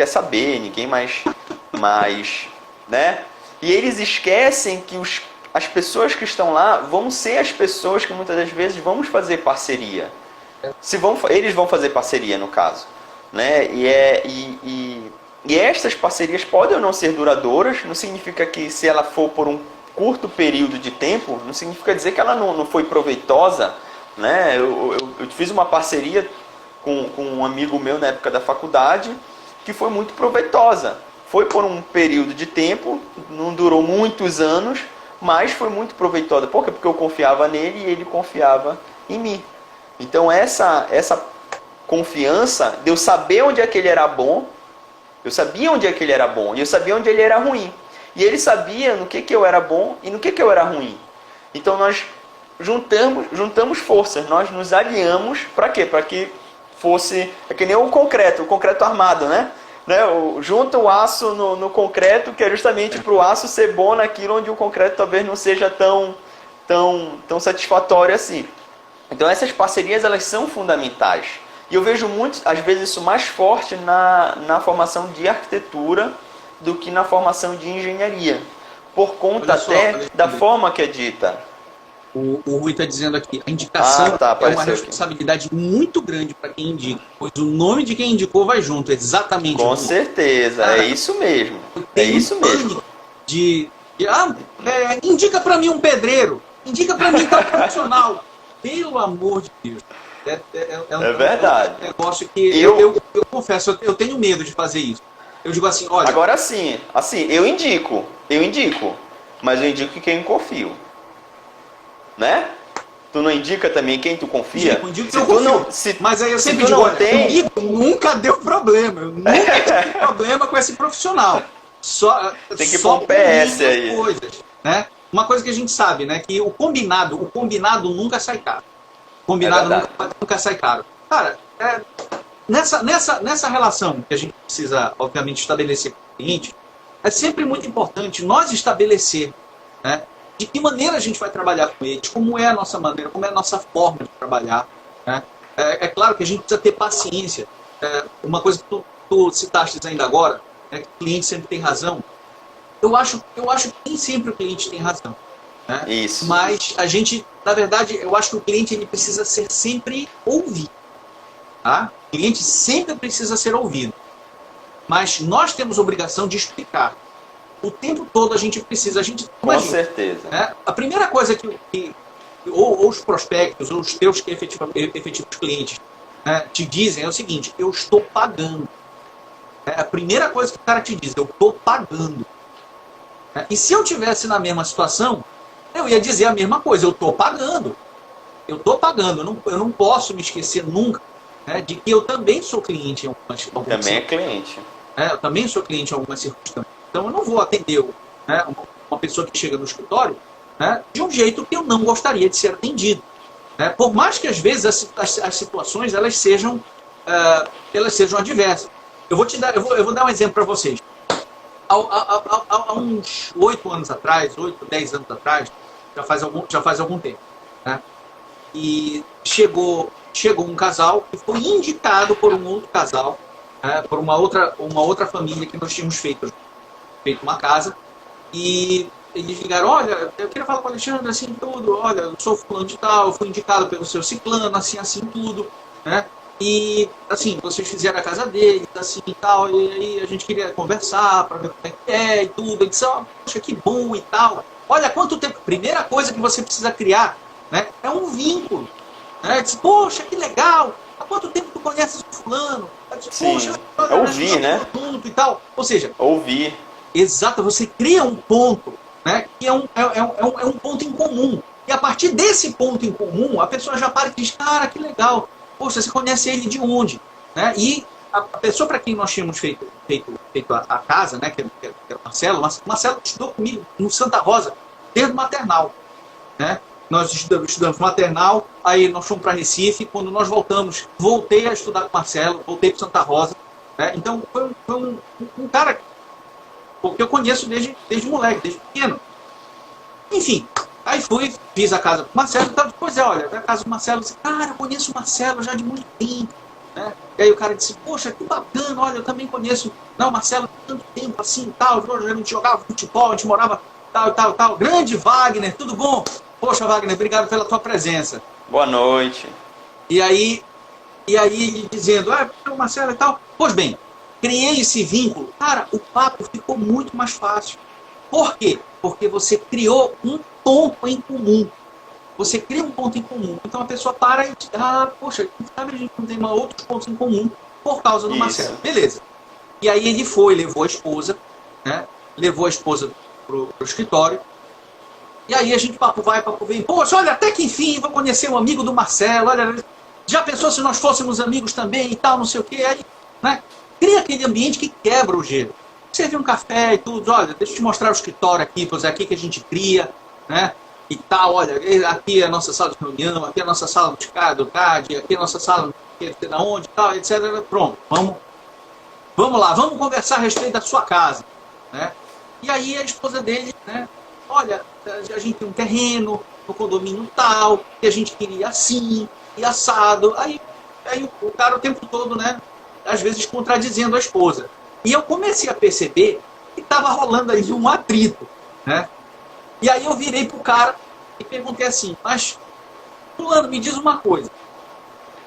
saber, ninguém mais, né? E eles esquecem que as pessoas que estão lá vão ser as pessoas que muitas das vezes vamos fazer parceria. Eles vão fazer parceria, no caso, né? E estas parcerias podem ou não ser duradouras. Não significa que, se ela for por um curto período de tempo, não significa dizer que ela não foi proveitosa, né? Eu fiz uma parceria com um amigo meu na época da faculdade que foi muito proveitosa. Foi por um período de tempo, não durou muitos anos, mas foi muito proveitosa. Por quê? Porque eu confiava nele e ele confiava em mim. Então essa confiança de eu saber onde é que ele era bom, eu sabia onde é que ele era bom e eu sabia onde ele era ruim. E ele sabia no que eu era bom e no que eu era ruim. Então nós juntamos forças, nós nos aliamos para quê? Para que fosse, é que nem o concreto armado, né? Junta o aço no concreto, que é justamente para o aço ser bom naquilo onde o concreto talvez não seja tão satisfatório assim. Então essas parcerias, elas são fundamentais. E eu vejo às vezes isso mais forte na formação de arquitetura do que na formação de engenharia. Por conta da forma que é dita. O Rui está dizendo aqui, a indicação é uma responsabilidade muito grande para quem indica, pois o nome de quem indicou vai junto, exatamente. Com certeza, é isso mesmo. É isso mesmo. Indica para mim um pedreiro, indica para mim um profissional. Pelo amor de Deus. É verdade. É um negócio que eu confesso, eu tenho medo de fazer isso. Eu digo assim, olha... Agora sim, eu indico, mas eu indico quem eu confio. Né? Tu não indica também quem tu confia? Indico que eu confio. Mas aí eu sempre digo, comigo nunca deu problema. Eu nunca tive problema com esse profissional. Tem que pôr um PS aí. Coisas, né? Uma coisa que a gente sabe, né? Que o combinado nunca sai caro. O combinado nunca sai caro. Cara, nessa relação que a gente precisa, obviamente, estabelecer com o cliente, é sempre muito importante nós estabelecer, né, de que maneira a gente vai trabalhar com eles, como é a nossa maneira, como é a nossa forma de trabalhar. Né? É claro que a gente precisa ter paciência. Uma coisa que tu citaste ainda agora, que o cliente sempre tem razão. Eu acho que nem sempre o cliente tem razão. Né? Isso. Mas a gente, na verdade, eu acho que o cliente ele precisa ser sempre ouvido. Tá? O cliente sempre precisa ser ouvido. Mas nós temos obrigação de explicar. O tempo todo a gente precisa... Com certeza. Né? A primeira coisa que ou os prospectos, ou os teus efetivos clientes, né, te dizem é o seguinte, eu estou pagando. A primeira coisa que o cara te diz, eu estou pagando. E se eu tivesse na mesma situação, eu ia dizer a mesma coisa, eu estou pagando. Eu estou pagando, eu não posso me esquecer nunca, né, de que eu também sou cliente em algumas Também é cliente. Eu também sou cliente em algumas circunstâncias. Então eu não vou atender uma pessoa que chega no escritório, né, de um jeito que eu não gostaria de ser atendido. Por mais que às vezes as situações elas sejam adversas. Eu vou dar um exemplo para vocês. Há uns 8 anos atrás, 10 anos atrás, já faz algum tempo, né? E chegou um casal que foi indicado por um outro casal, por uma outra família que nós tínhamos feito uma casa, e eles ligaram, olha, eu queria falar com o Alexandre, assim, tudo, olha, eu sou fulano de tal, eu fui indicado pelo seu ciclano, assim, tudo, né? E, assim, vocês fizeram a casa deles, assim, e tal, e aí a gente queria conversar para ver como é que é e tudo, e disse, poxa, que bom e tal. Olha, quanto tempo, primeira coisa que você precisa criar, né, é um vínculo. Né? Disse, poxa, que legal, há quanto tempo tu conheces o fulano? Disse, poxa, ouvir, né? Junto e tal. Ou seja, ouvir. Exato, você cria um ponto, né, que é um ponto em comum. E a partir desse ponto em comum, a pessoa já para e diz, cara, que legal. Poxa, você conhece ele de onde? Né? E a pessoa para quem nós tínhamos feito a casa, né, que era o Marcelo, estudou comigo no Santa Rosa, desde o maternal. Né? Nós estudamos maternal, aí nós fomos para Recife, quando nós voltei a estudar com o Marcelo, voltei para Santa Rosa. Né? Então foi um cara que eu conheço desde moleque, desde pequeno. Enfim, Aí fui, fiz a casa do Marcelo e tal. Pois é, olha, a casa do Marcelo, disse, cara, eu conheço o Marcelo já de muito tempo. Né? E aí o cara disse, poxa, que bacana, olha, eu também conheço, não, o Marcelo, tanto tempo assim, tal, a gente jogava futebol, a gente morava tal. Grande Wagner, tudo bom? Poxa, Wagner, obrigado pela tua presença. Boa noite. E aí ele dizendo, o Marcelo e tal. Pois bem, criei esse vínculo. Cara, o papo ficou muito mais fácil. Por quê? Porque você criou um ponto em comum. Você cria um ponto em comum. Então a pessoa para e diz, poxa, sabe, a gente não tem outros pontos em comum por causa do Marcelo. Beleza. E aí ele foi, levou a esposa, né? Levou a esposa pro escritório. E aí a gente papo vai, papo vem. Poxa, olha, até que enfim, vou conhecer um amigo do Marcelo. Olha, já pensou se nós fôssemos amigos também e tal, não sei o quê. Aí, né? Cria aquele ambiente que quebra o gelo. Servir um café e tudo. Olha, deixa eu te mostrar o escritório aqui, pois é aqui que a gente cria, né? E tal, olha, aqui é a nossa sala de reunião, aqui é a nossa sala do CAD, aqui é a nossa sala de sei da onde, tal, etc. Pronto, vamos lá, vamos conversar a respeito da sua casa, né? E aí a esposa dele, né? Olha, a gente tem um terreno no condomínio tal, que a gente queria assim, e assado. Aí o cara o tempo todo, né? Às vezes contradizendo a esposa. E eu comecei a perceber que estava rolando ali um atrito, né? E aí eu virei pro cara e perguntei assim, mas, fulano, me diz uma coisa.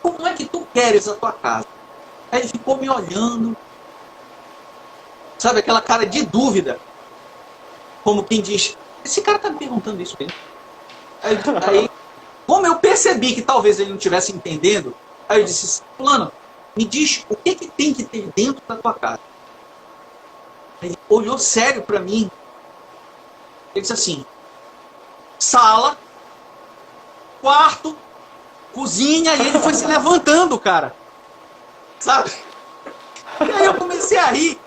Como é que tu queres a tua casa? Aí ele ficou me olhando, sabe, aquela cara de dúvida. Como quem diz, esse cara tá me perguntando isso mesmo. Aí, como eu percebi que talvez ele não estivesse entendendo, aí eu disse, fulano, me diz o que tem que ter dentro da tua casa. Aí ele olhou sério para mim. Ele disse assim, sala, quarto, cozinha, e ele foi se levantando, cara. Sabe? E aí eu comecei a rir.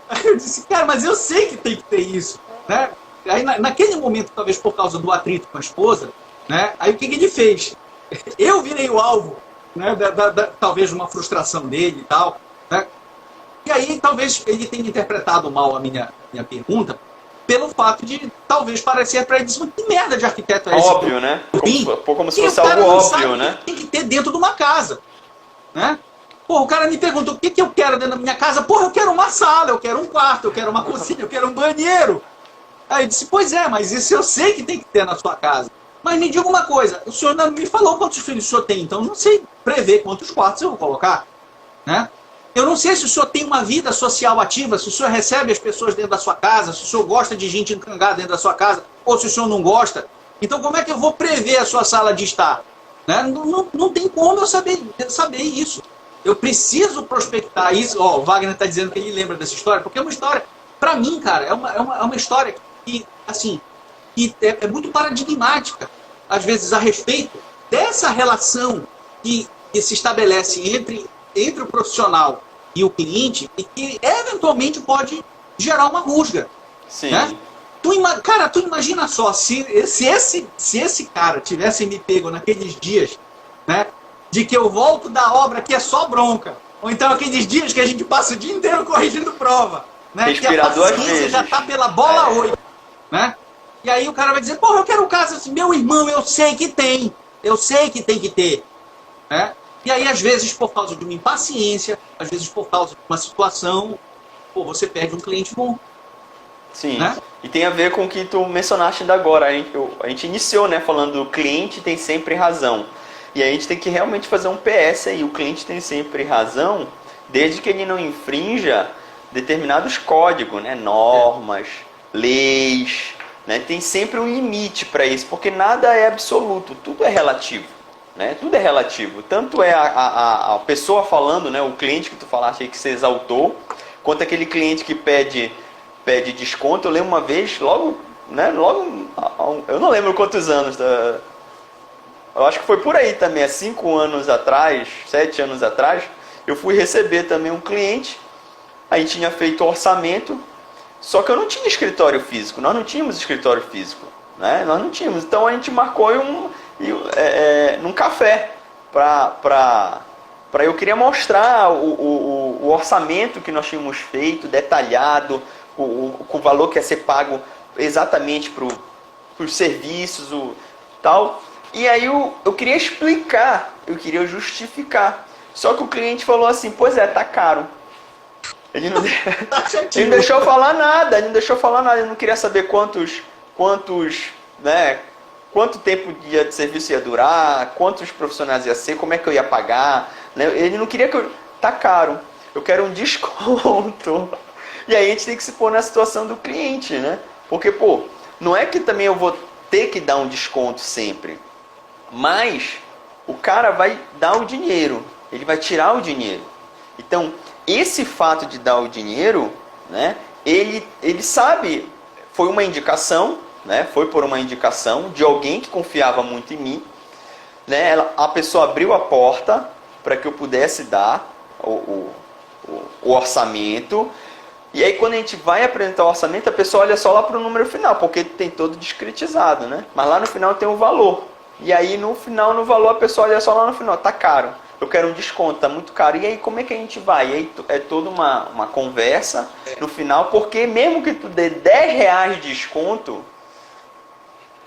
Aí eu disse, cara, mas eu sei que tem que ter isso, né? Aí naquele momento, talvez por causa do atrito com a esposa, né? Aí o que ele fez? Eu virei o alvo, né? Talvez de uma frustração dele e tal, né? E aí talvez ele tenha interpretado mal a minha pergunta, pelo fato de talvez parecer para ele, que merda de arquiteto é esse? Óbvio, né? Como se fosse algo algo óbvio, né? Tem que ter dentro de uma casa, né? Pô, o cara me pergunta o que eu quero dentro da minha casa. Porra, eu quero uma sala, eu quero um quarto, eu quero uma cozinha, eu quero um banheiro. Aí eu disse, pois é, mas isso eu sei que tem que ter na sua casa. Mas me diga uma coisa, o senhor não me falou quantos filhos o senhor tem, então eu não sei prever quantos quartos eu vou colocar, né? Eu não sei se o senhor tem uma vida social ativa, se o senhor recebe as pessoas dentro da sua casa, se o senhor gosta de gente encangada dentro da sua casa, ou se o senhor não gosta. Então como é que eu vou prever a sua sala de estar? Né? Não tem como eu saber isso. Eu preciso prospectar isso. Ó, o Wagner está dizendo que ele lembra dessa história, porque é uma história, para mim, cara, é uma história que, assim, que é muito paradigmática, às vezes, a respeito dessa relação que se estabelece entre o profissional e o cliente e que eventualmente pode gerar uma rusga. Sim. Né? Cara, tu imagina só, se esse cara tivesse me pego naqueles dias, né, de que eu volto da obra que é só bronca, ou então aqueles dias que a gente passa o dia inteiro corrigindo prova, né, Respirador que a paciência já tá pela bola 8, né? E aí o cara vai dizer, porra, eu quero casa assim, meu irmão, eu sei que tem que ter, né? E aí, às vezes, por causa de uma impaciência, às vezes por causa de uma situação, pô, você perde um cliente bom. Sim, né? E tem a ver com o que tu mencionaste ainda agora. A gente iniciou, né, falando do cliente tem sempre razão. E a gente tem que realmente fazer um PS aí. O cliente tem sempre razão, desde que ele não infrinja determinados códigos, né, normas, leis. Né? Tem sempre um limite para isso, porque nada é absoluto, tudo é relativo. Né? Tudo é relativo. Tanto é a pessoa falando, né, o cliente que tu falaste aí que você exaltou, quanto aquele cliente que pede desconto. Eu lembro uma vez, logo, eu não lembro quantos anos, eu acho que foi por aí também, há 5 anos atrás, 7 anos atrás, eu fui receber também um cliente, a gente tinha feito orçamento, só que eu não tinha escritório físico, nós não tínhamos escritório físico, né? Nós não tínhamos, então a gente marcou num café, eu queria mostrar o orçamento que nós tínhamos feito, detalhado, com o valor que ia ser pago exatamente os serviços, o tal. E aí eu queria explicar, eu queria justificar. Só que o cliente falou assim, pois é, tá caro. Ele não, ele não deixou eu falar nada, ele não queria saber né, quanto tempo de serviço ia durar, quantos profissionais ia ser, como é que eu ia pagar. Né? Ele não queria que eu... Tá caro, eu quero um desconto. E aí a gente tem que se pôr na situação do cliente, né? Porque, pô, não é que também eu vou ter que dar um desconto sempre. Mas o cara vai dar o dinheiro, ele vai tirar o dinheiro. Então, esse fato de dar o dinheiro, né, ele sabe, foi uma indicação, né, foi por uma indicação de alguém que confiava muito em mim. Né, a pessoa abriu a porta para que eu pudesse dar o orçamento. E aí quando a gente vai apresentar o orçamento, a pessoa olha só lá para o número final, porque tem todo discretizado, né? Mas lá no final tem o valor. E aí no final, no valor, a pessoa olha só lá no final, tá caro, eu quero um desconto, tá muito caro. E aí como é que a gente vai? E aí é toda uma conversa no final, porque mesmo que tu dê 10 reais de desconto,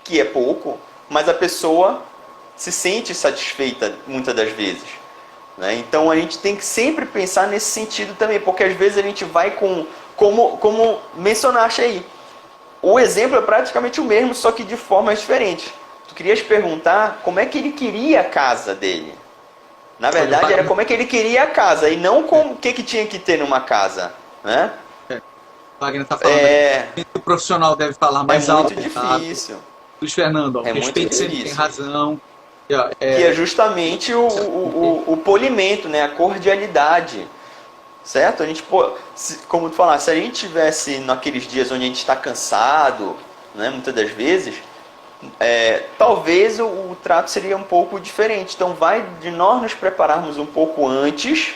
que é pouco, mas a pessoa se sente satisfeita muitas das vezes. Né? Então a gente tem que sempre pensar nesse sentido também, porque às vezes a gente vai como mencionaste aí, o exemplo é praticamente o mesmo, só que de formas diferentes. Tu querias perguntar como é que ele queria a casa dele. Na verdade era como é que ele queria a casa e não o que tinha que ter numa casa. Né? Wagner está falando que o profissional deve falar mais alto. É muito difícil. Luiz Fernando, é muito difícil. Sempre tem razão. Que é justamente o polimento, né? A cordialidade. Certo? A gente, como tu falaste, se a gente tivesse naqueles dias onde a gente está cansado, né, muitas das vezes, talvez o trato seria um pouco diferente. Então vai de nós nos prepararmos um pouco antes,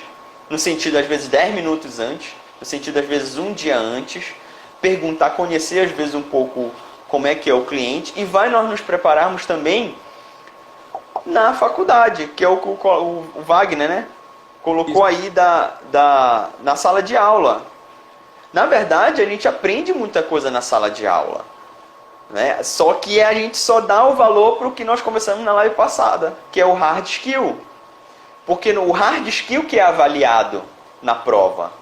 no sentido às vezes 10 minutos antes, no sentido às vezes um dia antes, perguntar, conhecer às vezes um pouco como é que é o cliente, e vai nós nos prepararmos também na faculdade, que é o Wagner, né? Colocou aí na sala de aula. Na verdade, a gente aprende muita coisa na sala de aula. Né? Só que a gente só dá o valor para o que nós conversamos na live passada, que é o hard skill. Porque o hard skill que é avaliado na prova,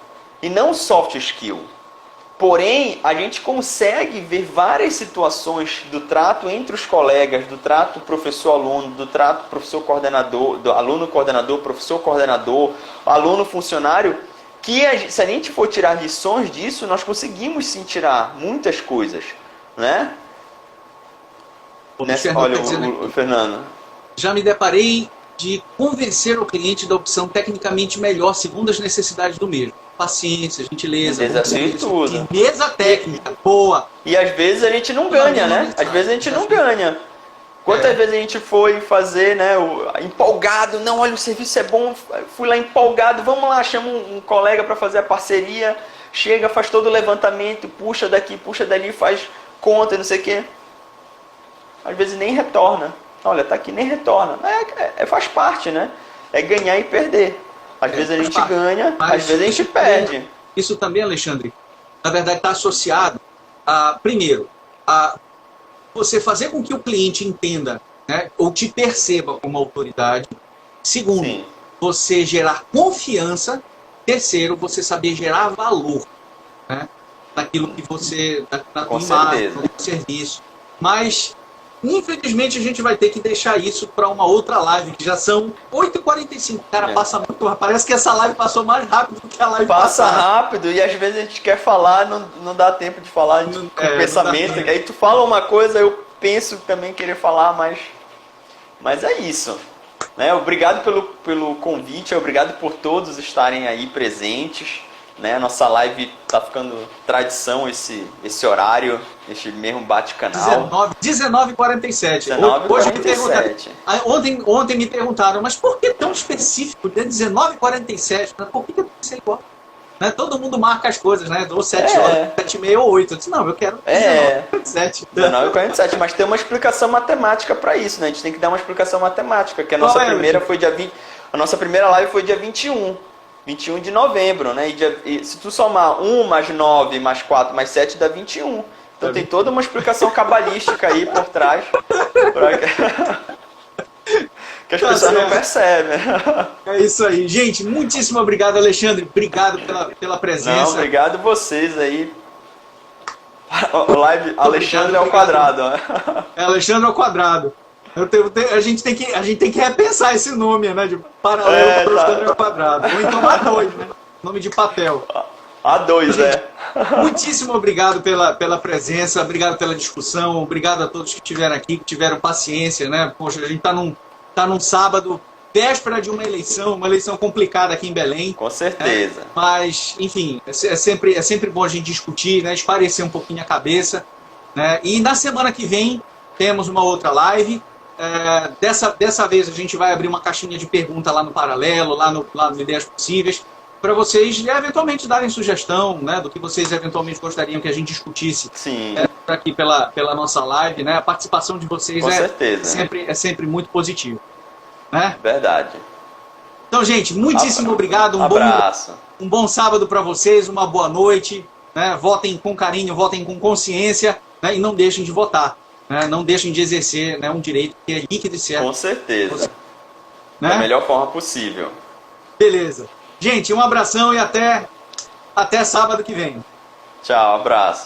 e não o soft skill. Porém, a gente consegue ver várias situações do trato entre os colegas, do trato professor-aluno, do trato professor-coordenador, do aluno-coordenador, professor-coordenador, aluno-funcionário, que se a gente for tirar lições disso, nós conseguimos sim tirar muitas coisas. Né? Olha, o Fernando. Já me deparei de convencer o cliente da opção tecnicamente melhor, segundo as necessidades do mesmo. Paciência, gentileza, desafio e tudo. Mesa técnica, boa. E às vezes a gente não ganha, né? Às vezes a gente não ganha. Quantas vezes a gente foi fazer, né, empolgado, não, olha, o serviço é bom, fui lá empolgado, vamos lá, chama um colega para fazer a parceria, chega, faz todo o levantamento, puxa daqui, puxa dali, faz conta, não sei o quê. Às vezes nem retorna. Olha, tá aqui, nem retorna. Faz parte, né? É ganhar e perder. Às vezes a gente ganha, às vezes a gente perde. Isso também, Alexandre, na verdade está associado primeiro, a você fazer com que o cliente entenda, né, ou te perceba como autoridade. Segundo, sim, você gerar confiança. Terceiro, você saber gerar valor, né, naquilo que você... na tua imagem, no serviço. Mas... infelizmente a gente vai ter que deixar isso para uma outra live, que já são 8h45. Cara, passa muito. Parece que essa live passou mais rápido do que a live passada. Passa rápido e às vezes a gente quer falar, não dá tempo de falar com pensamento. Aí tu fala uma coisa, eu penso também querer falar, mas é isso. Né? Obrigado pelo convite, obrigado por todos estarem aí presentes. Né? A nossa live está ficando tradição esse horário, este mesmo bate-canal. 19h47. Hoje me perguntaram, ontem me perguntaram, mas por que tão específico? 19h47, por que tem que ser igual? Né? Todo mundo marca as coisas, né? Ou 7 horas, 7h30 ou 8. Eu disse, não, eu quero 19h47. 19h47, mas tem uma explicação matemática para isso, né? A gente tem que dar uma explicação matemática, que a nossa primeira foi dia 20, a nossa primeira live foi dia 21 de novembro, né? E se tu somar 1 mais 9 mais 4 mais 7 dá 21. Então tem toda uma explicação cabalística aí por trás que as pessoas não percebem. É isso aí. Gente, muitíssimo obrigado, Alexandre. Obrigado pela presença. Não, obrigado vocês aí. O live Alexandre ao quadrado. É Alexandre ao quadrado. A gente tem que repensar esse nome, né? De paralelo para Alexandre ao quadrado. Ou então A2, né? Nome de papel. A2, gente, muitíssimo obrigado pela presença, obrigado pela discussão, obrigado a todos que estiveram aqui, que tiveram paciência, né? Poxa, a gente tá num sábado, véspera de uma eleição complicada aqui em Belém. Com certeza. Mas, enfim, é sempre bom a gente discutir, né? Esparecer um pouquinho a cabeça, né? E na semana que vem temos uma outra live. Dessa vez a gente vai abrir uma caixinha de pergunta lá no Paralelo, lá no Ideias Possíveis, para vocês eventualmente darem sugestão, né, do que vocês eventualmente gostariam que a gente discutisse. Sim. Aqui pela nossa live, né? A participação de vocês Com certeza, é sempre muito positiva, né? Verdade. Então, gente, muitíssimo obrigado. Abraço. Um bom sábado para vocês, uma boa noite, né? Votem com carinho, votem com consciência, né? E não deixem de votar, né? Não deixem de exercer, né, um direito que é líquido e certo. Com certeza. Né? Da melhor forma possível. Beleza. Gente, um abração e até sábado que vem. Tchau, abraço.